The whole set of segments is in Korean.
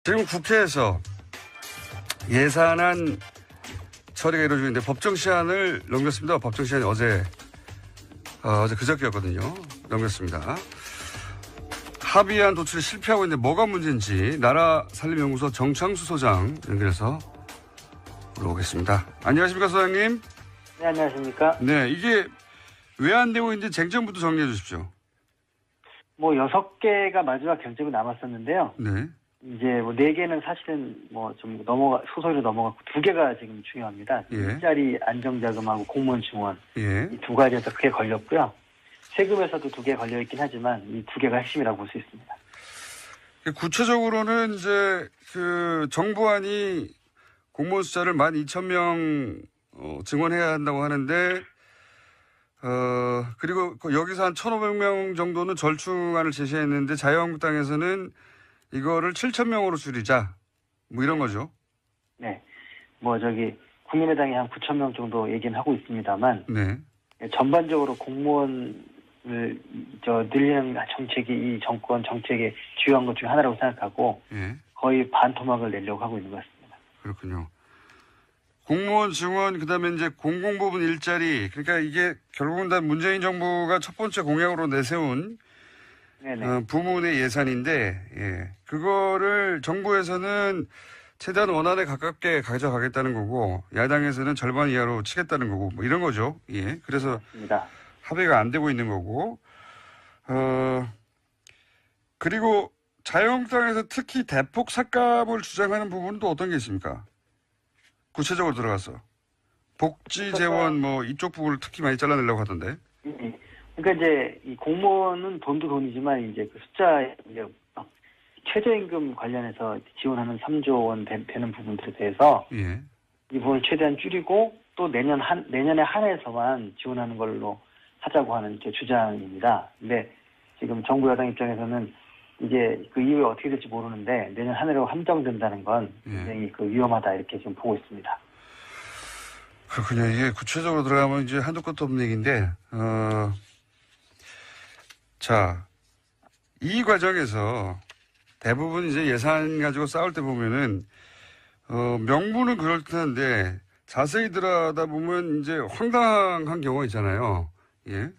지금 국회에서 예산안 처리가 이루어지고 있는데 법정 시한을 넘겼습니다. 법정 시한이 어제 그저께였거든요. 넘겼습니다. 합의안 도출에 실패하고 있는데 뭐가 문제인지 나라살림연구소 정창수 소장 연결해서 물어보겠습니다. 안녕하십니까, 소장님? 네, 안녕하십니까? 네, 이게 왜 안 되고 있는지 쟁점부터 정리해 주십시오. 6개가 마지막 결정이 남았었는데요. 네. 이제 4개는 사실은 좀 소소리로 넘어갔고 2개가 지금 중요합니다. 예. 일자리 안정자금하고 공무원 증원. 예. 이 2가지에서 크게 걸렸고요. 세금에서도 2개 걸려있긴 하지만 이 2개가 핵심이라고 볼 수 있습니다. 구체적으로는 이제 정부안이 공무원 숫자를 12,000명 증원해야 한다고 하는데, 그리고 여기서 한 1,500명 정도는 절충안을 제시했는데 자유한국당에서는 이거를 7,000명으로 줄이자. 이런 거죠. 네. 국민의당이 한 9,000명 정도 얘기는 하고 있습니다만, 네. 전반적으로 공무원을 늘리는 정책이 이 정권 정책의 주요한 것 중에 하나라고 생각하고, 예. 거의 반토막을 내려고 하고 있는 것 같습니다. 그렇군요. 공무원 증원, 그 다음에 이제 공공부문 일자리, 그러니까 이게 결국은 다 문재인 정부가 첫 번째 공약으로 내세운 부문의 예산인데, 예. 그거를 정부에서는 최대한 원안에 가깝게 가져가겠다는 거고, 야당에서는 절반 이하로 치겠다는 거고, 이런 거죠. 예. 그래서 맞습니다. 합의가 안 되고 있는 거고, 그리고 자유한국당에서 특히 대폭 삭감을 주장하는 부분도 어떤 게 있습니까? 구체적으로 들어가서. 복지 재원 이쪽 부분을 특히 많이 잘라내려고 하던데. 그러니까 이제 이 공무원은 돈도 돈이지만 이제 그 숫자 최저임금 관련해서 지원하는 3조 원 되는 부분들에 대해서 예. 이 부분을 최대한 줄이고 또 내년에 한해서만 지원하는 걸로 하자고 하는 제 주장입니다. 근데 지금 정부 여당 입장에서는 이제 그 이후에 어떻게 될지 모르는데 내년 한 해로 한정된다는 건 굉장히 위험하다 이렇게 지금 보고 있습니다. 그렇군요. 이게 구체적으로 들어가면 이제 한도 끝도 없는 얘기인데, 자, 이 과정에서 대부분 이제 예산 가지고 싸울 때 보면은, 명분은 그럴듯한데 자세히 들여다보면 이제 황당한 경우가 있잖아요. 예.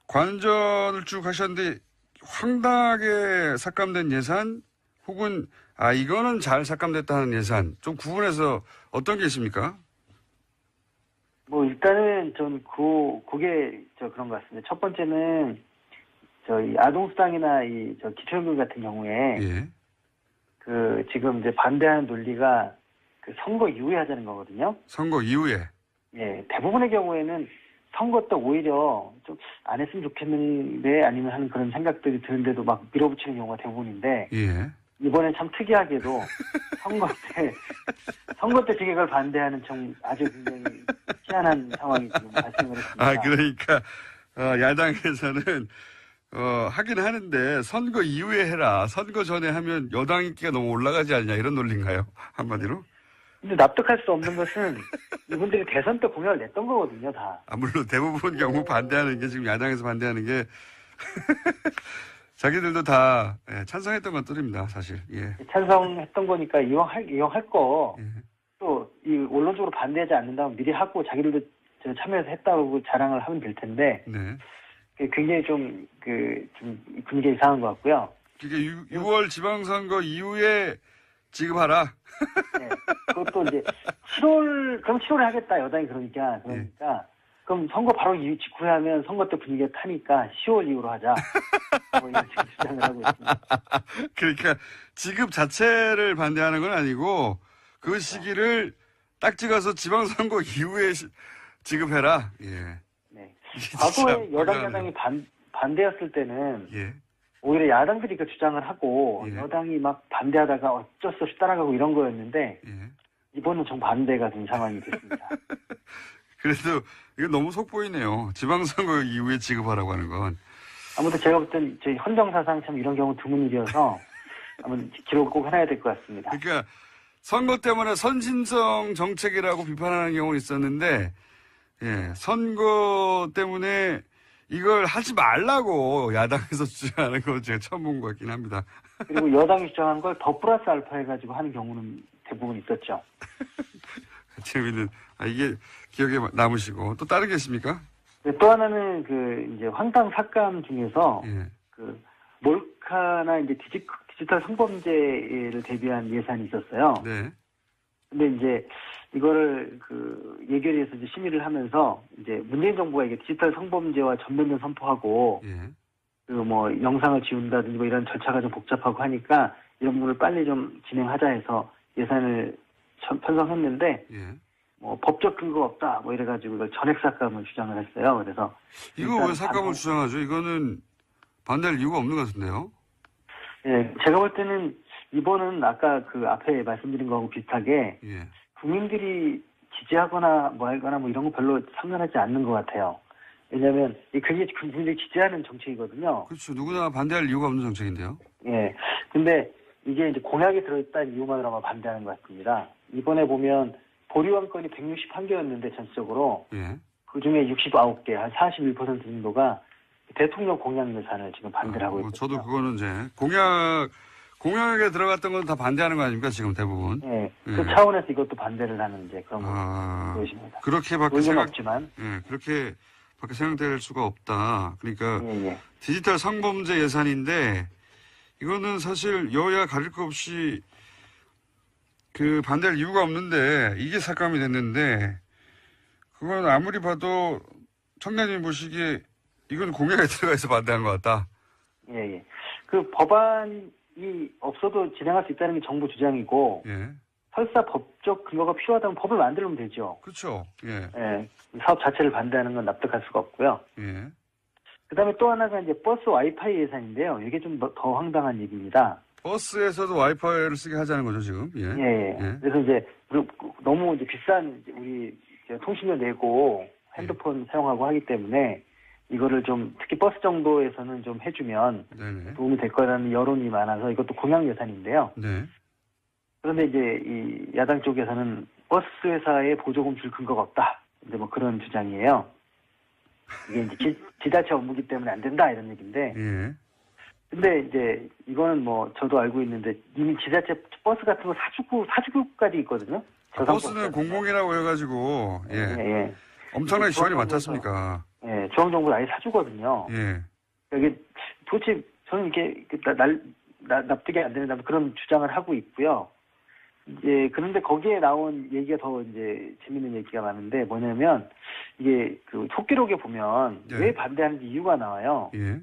관전을 쭉 하셨는데 황당하게 삭감된 예산 혹은 이거는 잘 삭감됐다는 예산 좀 구분해서 어떤 게 있습니까? 일단은 전 그게 그런 것 같습니다. 첫 번째는 이 아동수당이나 이 기초연금 같은 경우에 예. 지금 이제 반대하는 논리가 선거 이후에 하자는 거거든요. 선거 이후에. 예, 대부분의 경우에는 선거 때 오히려 좀 안 했으면 좋겠는데 아니면 하는 그런 생각들이 드는데도 막 밀어붙이는 경우가 대부분인데 예. 이번엔 참 특이하게도 선거 때 증액을 반대하는 아주 굉장히 희한한 상황이 지금 발생을 했습니다. 그러니까 야당에서는 하긴 하는데 선거 이후에 해라. 선거 전에 하면 여당 인기가 너무 올라가지 않냐 이런 논리인가요? 한마디로? 근데 납득할 수 없는 것은 이분들이 대선 때 공약을 냈던 거거든요, 다. 물론 대부분 경우 반대하는 게 지금 야당에서 반대하는 게 자기들도 다 찬성했던 것들입니다, 사실. 예. 찬성했던 거니까 이왕 할 거 예. 또 이 원론적으로 반대하지 않는다면 미리 하고 자기들도 참여해서 했다고 자랑을 하면 될 텐데 네. 굉장히 좀 분위기가 이상한 것 같고요. 이게 6월 지방선거 이후에 지급하라. 네. 그것도 이제 7월에 하겠다 여당이 그러니까 그럼 선거 바로 직후에 하면 선거 때 분위기가 타니까 10월 이후로 하자. 이런 지금 주장을 하고 있습니다. 그러니까 지급 자체를 반대하는 건 아니고 그 시기를 딱 찍어서 지방선거 이후에 지급해라. 예. 네. 과거에 야당이 반대였을 때는 오히려 야당들이 그 주장을 하고 여당이 막 반대하다가 어쩔 수 없이 따라가고 이런 거였는데 이번은 정반대가 된 상황이 됐습니다. 그래도 이거 너무 속보이네요. 지방선거 이후에 지급하라고 하는 건. 아무튼 제가 볼 땐 저희 헌정사상 참 이런 경우 드문 일이어서 한번 기록을 꼭 해놔야 될 것 같습니다. 그러니까 선거 때문에 선심성 정책이라고 비판하는 경우는 있었는데 선거 때문에 이걸 하지 말라고 야당에서 주장하는 거 제가 처음 본 것 같긴 합니다. 그리고 여당이 주장한 걸 더 플러스 알파 해가지고 하는 경우는 대부분 있었죠. 재미있는, 이게 기억에 남으시고. 또 다른 게 있습니까? 또 하나는 이제 황당 삭감 중에서 예. 몰카나 이제 디지털 성범죄를 대비한 예산이 있었어요. 네. 근데 이제 이거를 예결위에서 이제 심의를 하면서 이제 문재인 정부가 이게 디지털 성범죄와 전면전 선포하고 예. 영상을 지운다든지 이런 절차가 좀 복잡하고 하니까 이런 부분을 빨리 좀 진행하자 해서 예산을 편성했는데 예. 법적 근거가 없다 이래가지고 이걸 전액 삭감을 주장을 했어요. 그래서 이거 왜 삭감을 주장하죠? 이거는 반대할 이유가 없는 것 같은데요. 예, 제가 볼 때는 이번은 아까 앞에 말씀드린 거하고 비슷하게 예. 국민들이 지지하거나 하거나 이런 거 별로 상관하지 않는 것 같아요. 왜냐하면 그게 국민들이 지지하는 정책이거든요. 그렇죠. 누구나 반대할 이유가 없는 정책인데요. 예. 근데 이게 이제 공약에 들어있다는 이유만으로 아마 반대하는 것 같습니다. 이번에 보면 보류한 건이 161개였는데 전체적으로 예. 그 중에 69개, 한 41% 정도가 대통령 공약 예산을 지금 반대를 하고 있거든요. 저도 그거는 이제 공약에 들어갔던 건 다 반대하는 거 아닙니까 지금 대부분. 예. 예. 그 차원에서 이것도 반대를 하는 이제 그런 것입니다. 그렇게밖에 없지만. 그렇게밖에 생각될 수가 없다. 그러니까 예. 디지털 성범죄 예산인데 이거는 사실 여야 가릴 것 없이 반대할 이유가 없는데 이게 삭감이 됐는데 그건 아무리 봐도 청장님 보시기에 이건 공약에 들어가 있어 반대한 것 같다. 예. 그 법안이 없어도 진행할 수 있다는 게 정부 주장이고 예. 설사 법적 근거가 필요하다면 법을 만들면 되죠. 그렇죠. 예. 예. 사업 자체를 반대하는 건 납득할 수가 없고요. 예. 그다음에 또 하나가 이제 버스 와이파이 예산인데요. 이게 좀 더 황당한 얘기입니다. 버스에서도 와이파이를 쓰게 하자는 거죠 지금. 예. 예. 그래서 이제 너무 이제 비싼 우리 통신료 내고 핸드폰 사용하고 하기 때문에 이거를 좀 특히 버스 정도에서는 좀 해주면 네네. 도움이 될 거라는 여론이 많아서 이것도 공약 예산인데요. 네. 그런데 이제 이 야당 쪽에서는 버스 회사에 보조금 줄 근거가 없다. 이제 그런 주장이에요. 이게 이제 지자체 업무기 때문에 안 된다 이런 얘기인데. 예. 근데 이제 이거는 저도 알고 있는데 이미 지자체 버스 같은 거 사주고까지 있거든요. 버스는 공공이라고 해가지고 예. 엄청나게 지원이 많지 않습니까? 예, 중앙정부가 아예 사주거든요. 예. 이게 도대체 저는 이게 납득이 안 되는 그런 주장을 하고 있고요. 이제 그런데 거기에 나온 얘기가 더 이제 재밌는 얘기가 많은데 뭐냐면 이게 속기록에 보면 네. 왜 반대하는지 이유가 나와요. 예.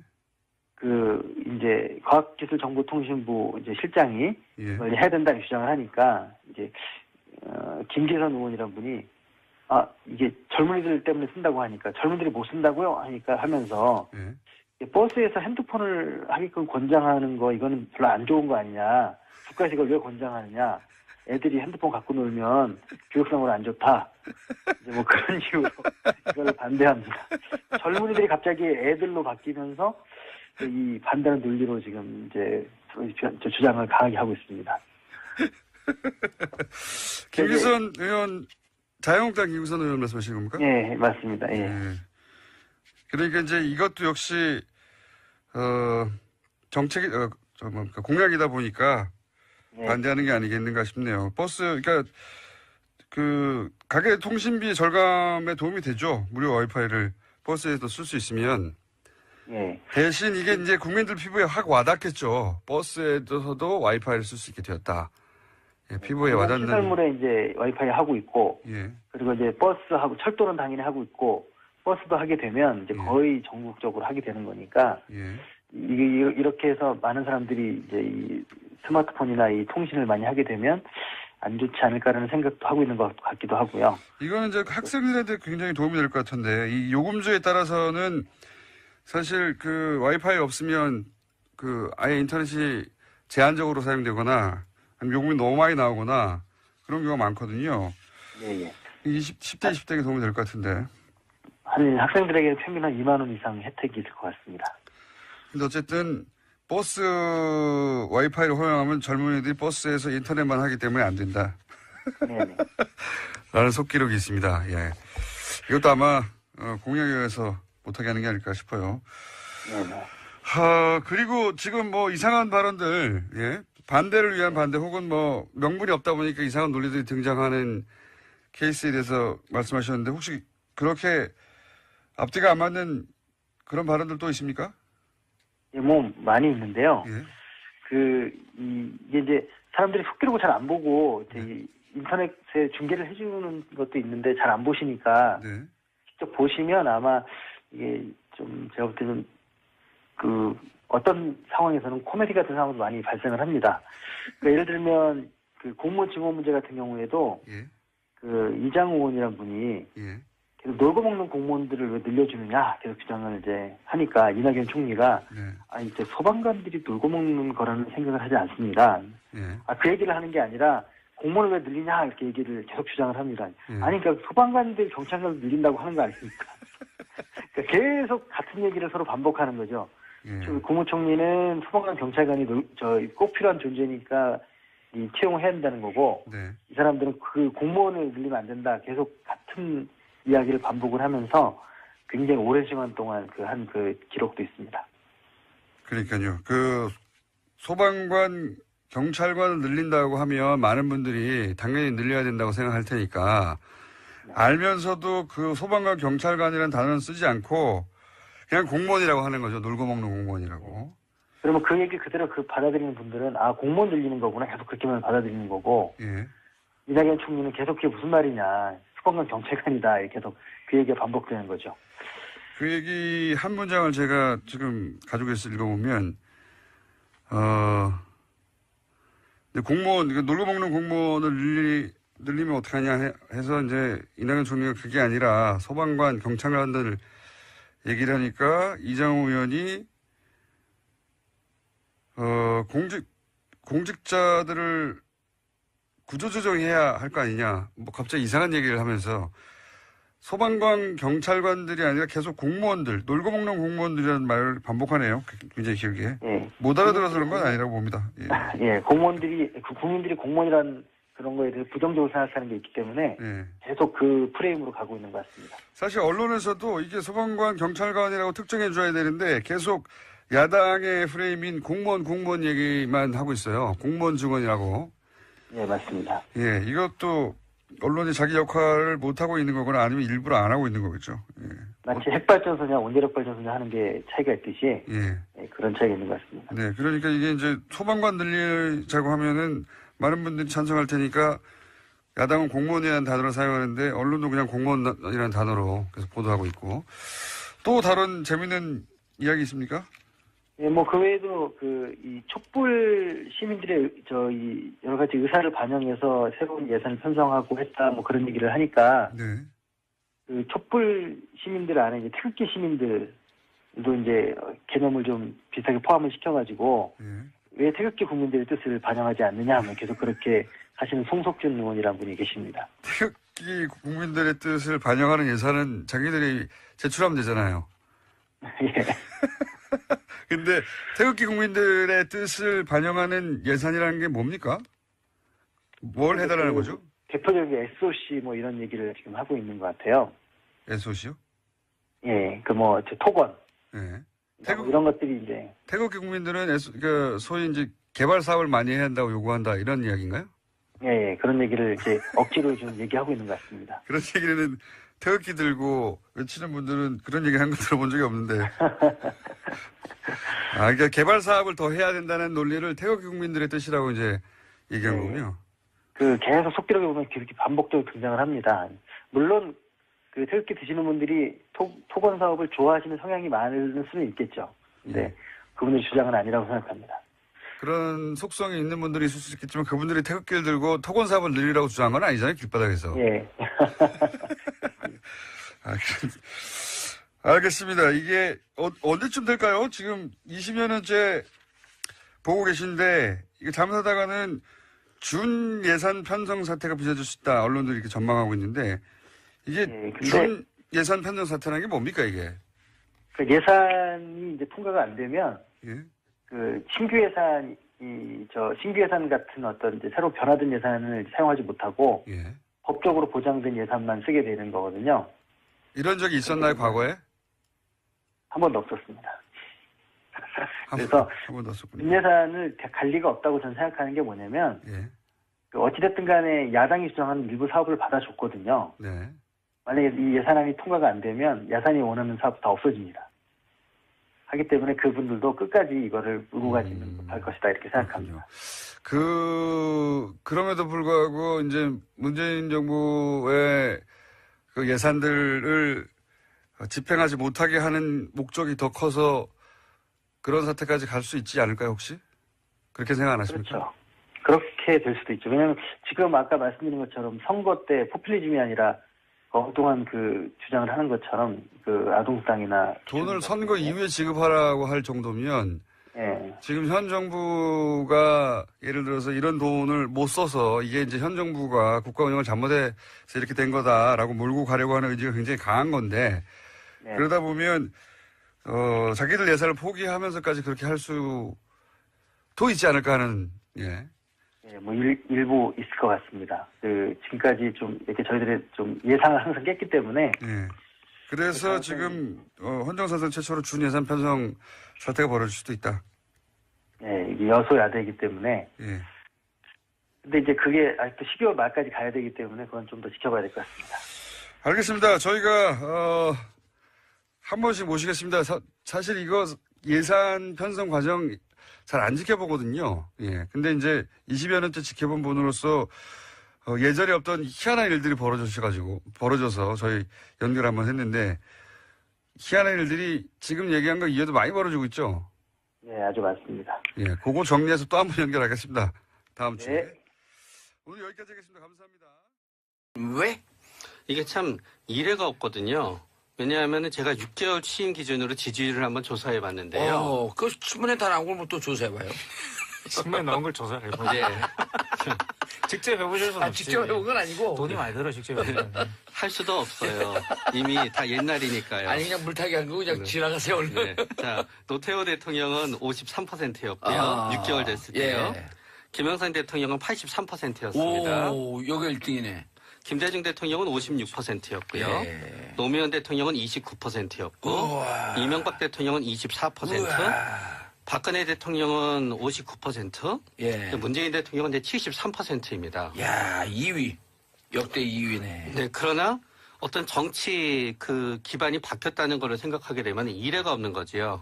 이제 과학기술정보통신부 이제 실장이 예. 원래 해야 된다는 주장을 하니까 이제 김계선 의원이란 분이 이게 젊은이들 때문에 쓴다고 하니까 젊은이들이 못 쓴다고요 하니까 하면서 예. 버스에서 핸드폰을 하게끔 권장하는 거 이거는 별로 안 좋은 거 아니냐. 국가에서 이걸 왜 권장하느냐. 애들이 핸드폰 갖고 놀면 교육상으로 안 좋다. 이제 그런 이유로 이걸 반대합니다. 젊은이들이 갑자기 애들로 바뀌면서 이 반대하는 논리로 지금 이제 주장을 강하게 하고 있습니다. 김기선 의원, 자유한국당 김기선 의원 말씀하시는 겁니까? 예, 맞습니다. 예. 그러니까 이제 이것도 역시 정책이 공약이다 보니까 예. 반대하는 게 아니겠는가 싶네요. 그러니까 가계 통신비 절감에 도움이 되죠. 무료 와이파이를 버스에도 쓸 수 있으면. 예. 대신 이게 이제 국민들 피부에 확 와닿겠죠. 버스에서도 와이파이를 쓸 수 있게 되었다. 예, 피부에 와닿는. 시설물에 이제 와이파이 하고 있고, 예. 그리고 이제 버스하고 철도는 당연히 하고 있고, 버스도 하게 되면 이제 예. 거의 전국적으로 하게 되는 거니까, 예. 이게 이렇게 해서 많은 사람들이 이제 이 스마트폰이나 이 통신을 많이 하게 되면 안 좋지 않을까라는 생각도 하고 있는 것 같기도 하고요. 이거는 이제 학생들한테 굉장히 도움이 될 것 같은데, 이 요금제에 따라서는 사실 와이파이 없으면 아예 인터넷이 제한적으로 사용되거나 아니면 요금이 너무 많이 나오거나 그런 경우가 많거든요. 예. 10대, 20대에 도움이 될 것 같은데. 한 학생들에게 평균 한 2만 원 이상 혜택이 있을 것 같습니다. 근데 어쨌든 버스 와이파이를 허용하면 젊은이들이 버스에서 인터넷만 하기 때문에 안 된다. 네네. 라는 속기록이 있습니다. 예. 이것도 아마 공약에 의해서 못하게 하는 게 아닐까 싶어요. 네네. 그리고 지금 뭐 이상한 발언들, 예? 반대를 위한 반대 혹은 뭐 명분이 없다 보니까 이상한 논리들이 등장하는 케이스에 대해서 말씀하셨는데 혹시 그렇게 앞뒤가 안 맞는 그런 발언들도 있습니까? 예, 뭐 많이 있는데요. 예. 이게 이제 사람들이 속기록을 잘 안 보고 이제 네. 이 인터넷에 중계를 해주는 것도 있는데 잘 안 보시니까 네. 직접 보시면 아마 이게 좀 제가 볼 때는 어떤 상황에서는 코미디 같은 상황도 많이 발생을 합니다. 그러니까 예를 들면 그 공무원 증원 문제 같은 경우에도 예. 그 이장우 의원이라는 분이 예. 계속 놀고 먹는 공무원들을 왜 늘려주느냐 계속 주장을 이제 하니까 이낙연 총리가 네. 이제 소방관들이 놀고 먹는 거라는 생각을 하지 않습니다. 예. 그 얘기를 하는 게 아니라 공무원을 왜 늘리냐 이렇게 얘기를 계속 주장을 합니다. 예. 아니 그러니까 소방관들 경찰관을 늘린다고 하는 거 아닙니까? 그러니까 계속 같은 얘기를 서로 반복하는 거죠. 예. 국무총리는 소방관 경찰관이 꼭 필요한 존재니까 채용해야 한다는 거고 네. 이 사람들은 그 공무원을 늘리면 안 된다. 계속 같은 이야기를 반복을 하면서 굉장히 오랜 시간 동안 한 기록도 있습니다. 그러니까요. 그 소방관 경찰관을 늘린다고 하면 많은 분들이 당연히 늘려야 된다고 생각할 테니까 알면서도 그 소방관 경찰관이라는 단어는 쓰지 않고 그냥 공무원이라고 하는 거죠. 놀고 먹는 공무원이라고. 그러면 그 얘기 그대로 받아들이는 분들은 공무원 늘리는 거구나 계속 그렇게만 받아들이는 거고 예. 이낙연 총리는 계속 그게 무슨 말이냐 소방관 경찰관이다 이렇게 계속 그 얘기가 반복되는 거죠. 그 얘기 한 문장을 제가 지금 가지고 있어 읽어보면 공무원 놀고 먹는 공무원을 늘리면 어떡하냐 해서 이제 이낙연 총리가 그게 아니라 소방관 경찰관들 얘기를 하니까 이장우 의원이 공직자들을 구조조정해야 할 거 아니냐. 뭐 갑자기 이상한 얘기를 하면서 소방관 경찰관들이 아니라 계속 공무원들, 놀고 먹는 공무원들이라는 말을 반복하네요. 굉장히 길게. 예. 못 알아들어서 그런 건 아니라고 봅니다. 예. 예, 국민들이 공무원이라는 그런 거에 대해서 부정적으로 생각하는 게 있기 때문에 예. 계속 그 프레임으로 가고 있는 것 같습니다. 사실 언론에서도 이게 소방관 경찰관이라고 특정해 줘야 되는데 계속 야당의 프레임인 공무원 얘기만 하고 있어요. 공무원 증언이라고. 예, 맞습니다. 예, 이것도 언론이 자기 역할을 못하고 있는 거거나 아니면 일부러 안 하고 있는 거겠죠. 예. 마치 핵발전소냐 원자력발전소냐 하는 게 차이가 있듯이 예. 그런 차이가 있는 것 같습니다. 네, 그러니까 이게 이제 소방관 늘리자고 하면은 많은 분들이 찬성할 테니까 야당은 공무원이라는 단어를 사용하는데 언론도 그냥 공무원이라는 단어로 계속 보도하고 있고 또 다른 재미있는 이야기 있습니까? 예, 뭐 그 외에도 이 촛불 시민들의 이 여러 가지 의사를 반영해서 새로운 예산을 편성하고 했다 뭐 그런 얘기를 하니까 네. 그 촛불 시민들 안에 이제 태극기 시민들도 이제 개념을 좀 비슷하게 포함을 시켜가지고 예. 왜 태극기 국민들의 뜻을 반영하지 않느냐 하면 계속 그렇게 하시는 송석준 의원이라는 분이 계십니다. 태극기 국민들의 뜻을 반영하는 예산은 자기들이 제출하면 되잖아요. 예. 근데 태극기 국민들의 뜻을 반영하는 예산이라는 게 뭡니까? 뭘 해달라는 거죠? 대표적인 SOC 뭐 이런 얘기를 지금 하고 있는 것 같아요. SOC요? 예, 토건. 예. 뭐 이런 것들이 이제. 태극기 국민들은 소위 이제 개발 사업을 많이 해야 한다고 요구한다 이런 이야기인가요? 예, 그런 얘기를 이제 억지로 좀 얘기하고 있는 것 같습니다. 그런 얘기는 태극기 들고 외치는 분들은 그런 얘기 한 거 들어본 적이 없는데. 그러니까 개발 사업을 더 해야 된다는 논리를 태극기 국민들의 뜻이라고 이제 얘기한 거군요. 계속 속기록에 보면 그렇게 반복적으로 등장을 합니다. 물론 그 태극기 드시는 분들이 토건 사업을 좋아하시는 성향이 많을 수는 있겠죠. 근데 그분의 주장은 아니라고 생각합니다. 그런 속성이 있는 분들이 있을 수 있겠지만 그분들이 태극기를 들고 토건 사업을 늘리라고 주장한 건 아니잖아요. 길바닥에서. 예. 알겠습니다. 이게 언제쯤 될까요? 지금 20여 년째 보고 계신데 이게 잘못하다가는 준 예산 편성 사태가 빚어질 수 있다. 언론들이 이렇게 전망하고 있는데 이게 준 예산 편성 사태라는 게 뭡니까 이게? 그 예산이 이제 통과가 안 되면 예? 신규 예산 같은 어떤 이제 새로 변화된 예산을 사용하지 못하고 예. 법적으로 보장된 예산만 쓰게 되는 거거든요. 이런 적이 있었나요, 과거에? 한 번도 없었습니다. 그래서 한 번 더 썼군요. 윤예산을 갈 리가 없다고 저는 생각하는 게 뭐냐면 예. 어찌됐든 간에 야당이 주장하는 일부 사업을 받아줬거든요. 네. 만약에 이 예산안이 통과가 안 되면 야산이 원하는 사업 다 없어집니다. 하기 때문에 그분들도 끝까지 이거를 물고 가지는 못할 것이다 이렇게 생각합니다. 그럼에도 불구하고 이제 문재인 정부의 그 예산들을 집행하지 못하게 하는 목적이 더 커서 그런 사태까지 갈 수 있지 않을까요, 혹시? 그렇게 생각 안 하십니까? 그렇죠. 그렇게 될 수도 있죠. 왜냐하면 지금 아까 말씀드린 것처럼 선거 때 포퓰리즘이 아니라 엉뚱한 그 주장을 하는 것처럼 그 아동수당이나 돈을 선거 이후에 지급하라고 할 정도면 예. 지금 현 정부가 예를 들어서 이런 돈을 못 써서 이게 이제 현 정부가 국가 운영을 잘못해서 이렇게 된 거다라고 몰고 가려고 하는 의지가 굉장히 강한 건데 네. 그러다 보면 자기들 예산을 포기하면서까지 그렇게 할 수도 있지 않을까 하는 예. 예, 뭐 일부 있을 것 같습니다. 그 지금까지 좀 이렇게 저희들이 좀 예상을 항상 깼기 때문에 예. 그래서 지금 헌정사상 최초로 준예산 편성 사태가 벌어질 수도 있다. 예, 이게 여소야대이기 때문에 예. 근데 이제 그게 아직도 12월 말까지 가야 되기 때문에 그건 좀 더 지켜봐야 될 것 같습니다. 알겠습니다. 저희가 한 번씩 모시겠습니다. 사실 이거 예산 편성 과정 잘 안 지켜보거든요. 예. 근데 이제 20여 년째 지켜본 분으로서 예전에 없던 희한한 일들이 벌어져서 저희 연결 한번 했는데 희한한 일들이 지금 얘기한 거 이외에도 많이 벌어지고 있죠. 예, 아주 많습니다. 예. 그거 정리해서 또 한 번 연결하겠습니다. 다음 주에. 네. 오늘 여기까지 하겠습니다. 감사합니다. 왜? 이게 참 이례가 없거든요. 왜냐하면 제가 6개월 취임 기준으로 지지율을 한번 조사해 봤는데요. 그 신문에 다 나온 걸 뭐 또 조사해봐요. 신문에 나온 걸 조사를 해보죠. 네. 직접 해보실 수는 없지. 직접 해본 건 아니고. 돈이 많이 들어, 직접 해보면. 할 수도 없어요. 이미 다 옛날이니까요. 아니, 그냥 물타기 한 거 그냥 지나가세요, 얼른. 네. 자, 노태우 대통령은 53%였고요. 6개월 됐을 때요. 예. 김영삼 대통령은 83%였습니다. 오, 여기 1등이네. 김대중 대통령은 56%였고요. 예. 노무현 대통령은 29%였고, 우와. 이명박 대통령은 24%, 우와. 박근혜 대통령은 59%, 예. 문재인 대통령은 이제 73%입니다. 야, 2위. 역대 2위네. 네, 그러나 어떤 정치 그 기반이 바뀌었다는 것을 생각하게 되면 이례가 없는 거지요.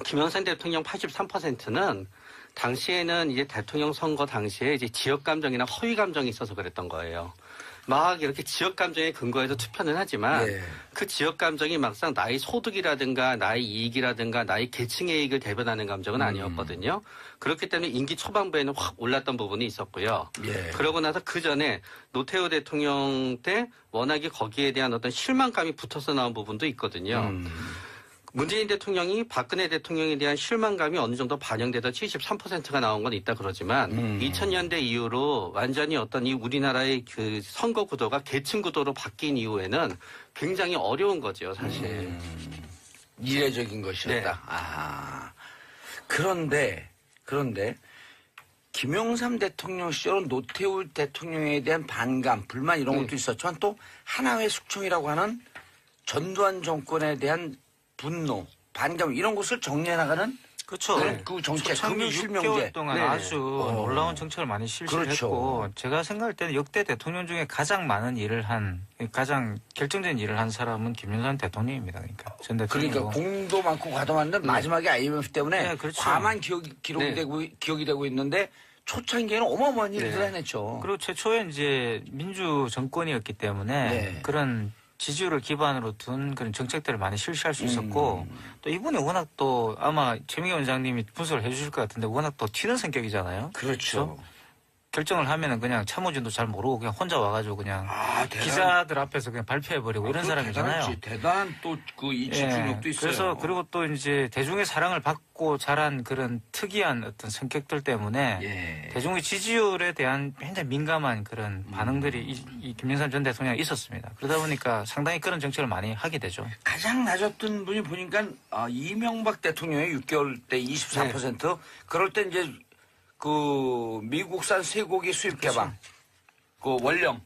김영삼 대통령 83%는 당시에는 이제 대통령 선거 당시에 이제 지역 감정이나 허위 감정이 있어서 그랬던 거예요. 막 이렇게 지역 감정에 근거해서 투표는 하지만 예. 그 지역 감정이 막상 나의 소득이라든가 나의 이익이라든가 나의 계층의 이익을 대변하는 감정은 아니었거든요. 그렇기 때문에 임기 초반부에는 확 올랐던 부분이 있었고요. 예. 그러고 나서 그 전에 노태우 대통령 때 워낙에 거기에 대한 어떤 실망감이 붙어서 나온 부분도 있거든요. 문재인 대통령이 박근혜 대통령에 대한 실망감이 어느 정도 반영돼서 73%가 나온 건 있다 그러지만 2000년대 이후로 완전히 어떤 이 우리나라의 그 선거 구도가 계층 구도로 바뀐 이후에는 굉장히 어려운 거죠, 사실. 이례적인 것이었다. 네. 아. 그런데 김영삼 대통령 시절은 노태우 대통령에 대한 반감, 불만 이런 것도 있었지만 또 하나의 숙청이라고 하는 전두환 정권에 대한 분노, 반감 이런 것을 정리해 나가는 그렇죠. 그 정책, 초창기 금융 6개월 실명제. 동안 네. 아주 놀라운 정책을 많이 실시를 그렇죠. 했고 제가 생각할 때는 역대 대통령 중에 가장 많은 일을 한 가장 결정적인 일을 한 사람은 김영삼 대통령입니다. 그러니까 전 대통령. 그러니까 공도 많고 과도 많은데 마지막에 IMF 때문에 네, 그렇죠. 과만 기록이 네. 기억이 되고 있는데 초창기에는 어마어마한 일을 네. 해냈죠. 그리고 최초에 이제 민주 정권이었기 때문에 네. 그런 지지율을 기반으로 둔 그런 정책들을 많이 실시할 수 있었고 또 이분이 워낙 또 아마 최민희 원장님이 분석을 해주실 것 같은데 워낙 또 튀는 성격이잖아요. 그렇죠. 결정을 하면은 그냥 참모진도 잘 모르고 그냥 혼자 와가지고 그냥 기자들 앞에서 그냥 발표해버리고 이런 사람이잖아요. 대단한 또 그 이 집중력도 있어요. 그래서 그리고 또 이제 대중의 사랑을 받고 자란 그런 특이한 어떤 성격들 때문에 예. 대중의 지지율에 대한 굉장히 민감한 그런 반응들이 이 김영삼 전 대통령이 있었습니다. 그러다 보니까 상당히 그런 정책을 많이 하게 되죠. 가장 낮았던 분이 보니까 이명박 대통령의 6개월 때 24%. 그럴 때 이제 그 미국산 쇠고기 수입 개방. 그 원령.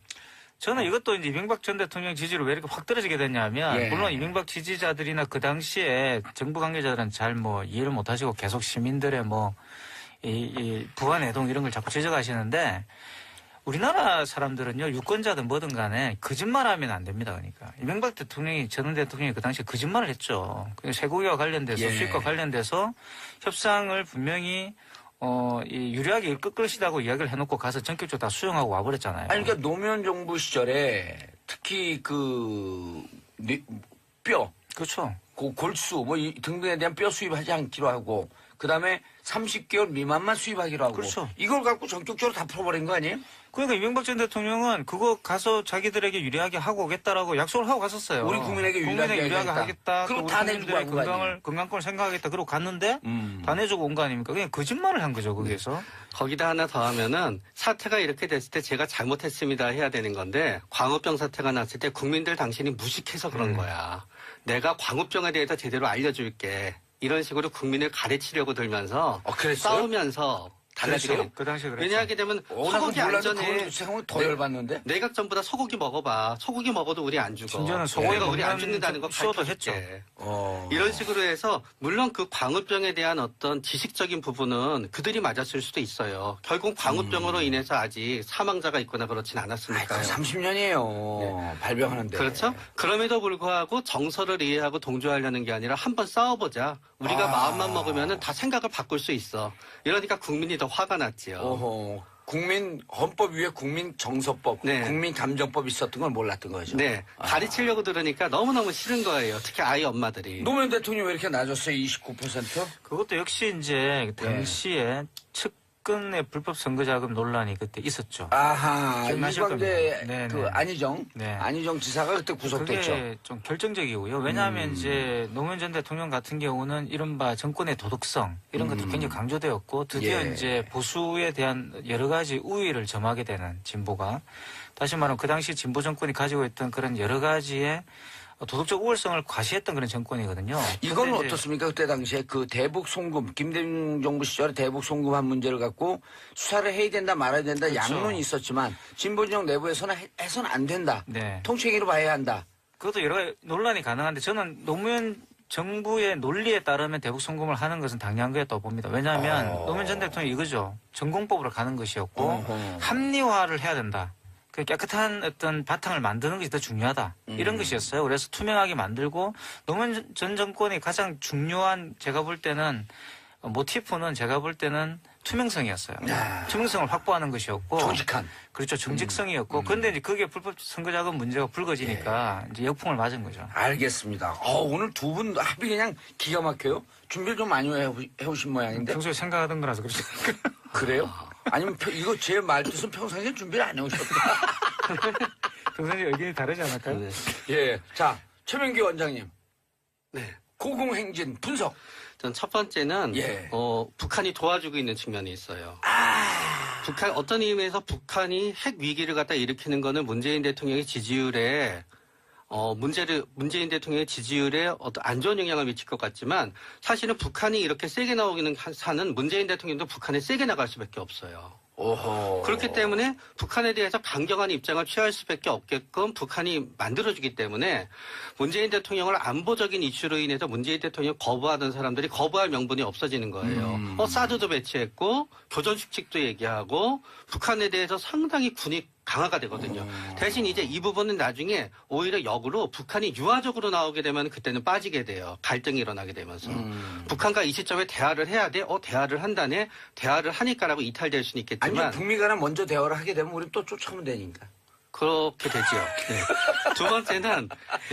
저는 이것도 이제 이명박 전 대통령 지지율이 왜 이렇게 확 떨어지게 됐냐면 예. 물론 이명박 지지자들이나 그 당시에 정부 관계자들은 잘 뭐 이해를 못 하시고 계속 시민들의 뭐 이 부안 애동 이런 걸 자꾸 지적하시는데 우리나라 사람들은요 유권자든 뭐든 간에 거짓말하면 안 됩니다. 그러니까 이명박 대통령이 전 대통령이 그 당시에 거짓말을 했죠. 쇠고기와 관련돼서 예. 수입과 관련돼서 협상을 분명히 이 유리하게 이끌 것이라고 이야기를 해놓고 가서 전격적으로 다 수용하고 와버렸잖아요. 아니, 그러니까 노무현 정부 시절에 특히 뼈, 그렇죠. 골수 뭐 등등에 대한 뼈 수입하지 않기로 하고 그다음에 30개월 미만만 수입하기로 하고 그렇죠. 이걸 갖고 전격적으로 다 풀어버린 거 아니에요? 그러니까 이명박 전 대통령은 그거 가서 자기들에게 유리하게 하고 오겠다라고 약속을 하고 갔었어요. 우리 국민에게 유리하게 하겠다. 그리고 또 다 우리 내주고 국민들의 한 거 아니에요? 건강권을 생각하겠다. 그러고 갔는데 다 내주고 온 거 아닙니까? 그냥 거짓말을 한 거죠 거기에서. 거기다 하나 더 하면은 사태가 이렇게 됐을 때 제가 잘못했습니다 해야 되는 건데 광우병 사태가 났을 때 국민들 당신이 무식해서 그런 거야. 내가 광우병에 대해서 제대로 알려줄게. 이런 식으로 국민을 가르치려고 들면서 그랬어요? 싸우면서 달라지게. 그랬어요? 그 당시에 그랬죠. 왜냐하게 되면 난 소고기 몰랐는데 안전에 그걸 생각하면 더 열받는데? 내각 전보다 소고기 먹어봐. 소고기 먹어도 우리 안 죽어. 심지어는 소고기 내가 우리 안 먹는 죽는다는 거 쇼도 밝혀줄게. 했죠. 이런 식으로 해서 물론 그 광우병에 대한 어떤 지식적인 부분은 그들이 맞았을 수도 있어요. 결국 광우병으로 인해서 아직 사망자가 있거나 그렇진 않았으니까요. 30년이에요. 발병하는데. 그렇죠? 그럼에도 불구하고 정서를 이해하고 동조하려는 게 아니라 한번 싸워보자. 우리가 마음만 먹으면 다 생각을 바꿀 수 있어. 이러니까 국민이 더 화가 났지요. 오호. 국민 헌법 위에 국민 정서법, 네. 국민 감정법이 있었던 걸 몰랐던 거죠. 네. 가르치려고 들으니까 너무너무 싫은 거예요. 특히 아이 엄마들이. 노무현 대통령이 왜 이렇게 낮았어요? 29%? 그것도 역시 이제 당시에 측근의 불법 선거자금 논란이 그때 있었죠. 아하, 기억나실 이광재 겁니다. 네, 그 네. 안희정, 안희정 지사가 그때 구속됐죠. 그게 좀 결정적이고요. 왜냐하면 이제 노무현 전 대통령 같은 경우는 이른바 정권의 도덕성 이런 것들이 굉장히 강조되었고 드디어 예. 이제 보수에 대한 여러 가지 우위를 점하게 되는 진보가 다시 말하면 그 당시 진보 정권이 가지고 있던 그런 여러 가지의 도덕적 우월성을 과시했던 그런 정권이거든요. 이건 근데 이제 어떻습니까? 그때 당시에 그 대북 송금, 김대중 정부 시절에 대북 송금한 문제를 갖고 수사를 해야 된다 말아야 된다 그렇죠. 양론이 있었지만 진보진영 내부에서는 해서는 안 된다. 네. 통치행위로 봐야 한다. 그것도 여러 가지 논란이 가능한데 저는 노무현 정부의 논리에 따르면 대북 송금을 하는 것은 당연한 거였다고 봅니다. 왜냐하면 노무현 전 대통령이 이거죠. 전공법으로 가는 것이었고 합리화를 해야 된다. 그 깨끗한 어떤 바탕을 만드는 것이 더 중요하다. 이런 것이었어요. 그래서 투명하게 만들고 노무현 전 정권이 가장 중요한 제가 볼 때는 모티프는 제가 볼 때는 투명성이었어요. 투명성을 확보하는 것이었고 정직한. 그렇죠. 정직성이었고 그런데 이제 그게 불법 선거자금 문제가 불거지니까 이제 역풍을 맞은 거죠. 알겠습니다. 오늘 두 분 합이 그냥 기가 막혀요. 준비를 좀 많이 해오신 모양인데. 평소에 생각하던 거라서 그렇죠. 그래요? 아니면 이거 제 말뜻은 평상시에 준비를 안 해오셨다. 평소에 의견이 다르지 않을까요? 네. 예. 자, 최명기 원장님. 네. 고공행진 분석. 전 첫 번째는 예. 북한이 도와주고 있는 측면이 있어요. 북한 어떤 의미에서 북한이 핵 위기를 갖다 일으키는 거는 문재인 대통령의 지지율에 문재인 대통령의 지지율에 어떤 안 좋은 영향을 미칠 것 같지만 사실은 북한이 이렇게 세게 나오기는 사는 문재인 대통령도 북한에 세게 나갈 수밖에 없어요. 오호. 그렇기 때문에 북한에 대해서 강경한 입장을 취할 수밖에 없게끔 북한이 만들어주기 때문에 문재인 대통령을 안보적인 이슈로 인해서 문재인 대통령 거부하던 사람들이 거부할 명분이 없어지는 거예요. 사드도 배치했고 교전식직도 얘기하고 북한에 대해서 상당히 군이 강화가 되거든요. 대신 이제 이 부분은 나중에 오히려 역으로 북한이 유화적으로 나오게 되면 그때는 빠지게 돼요. 갈등이 일어나게 되면서. 북한과 이 시점에 대화를 해야 돼? 대화를 한다네? 대화를 하니까라고 이탈될 수는 있겠지만. 아니, 북미 간에 먼저 대화를 하게 되면 우리 또 쫓아오면 되니까. 그렇게 되지요. 네. 두 번째는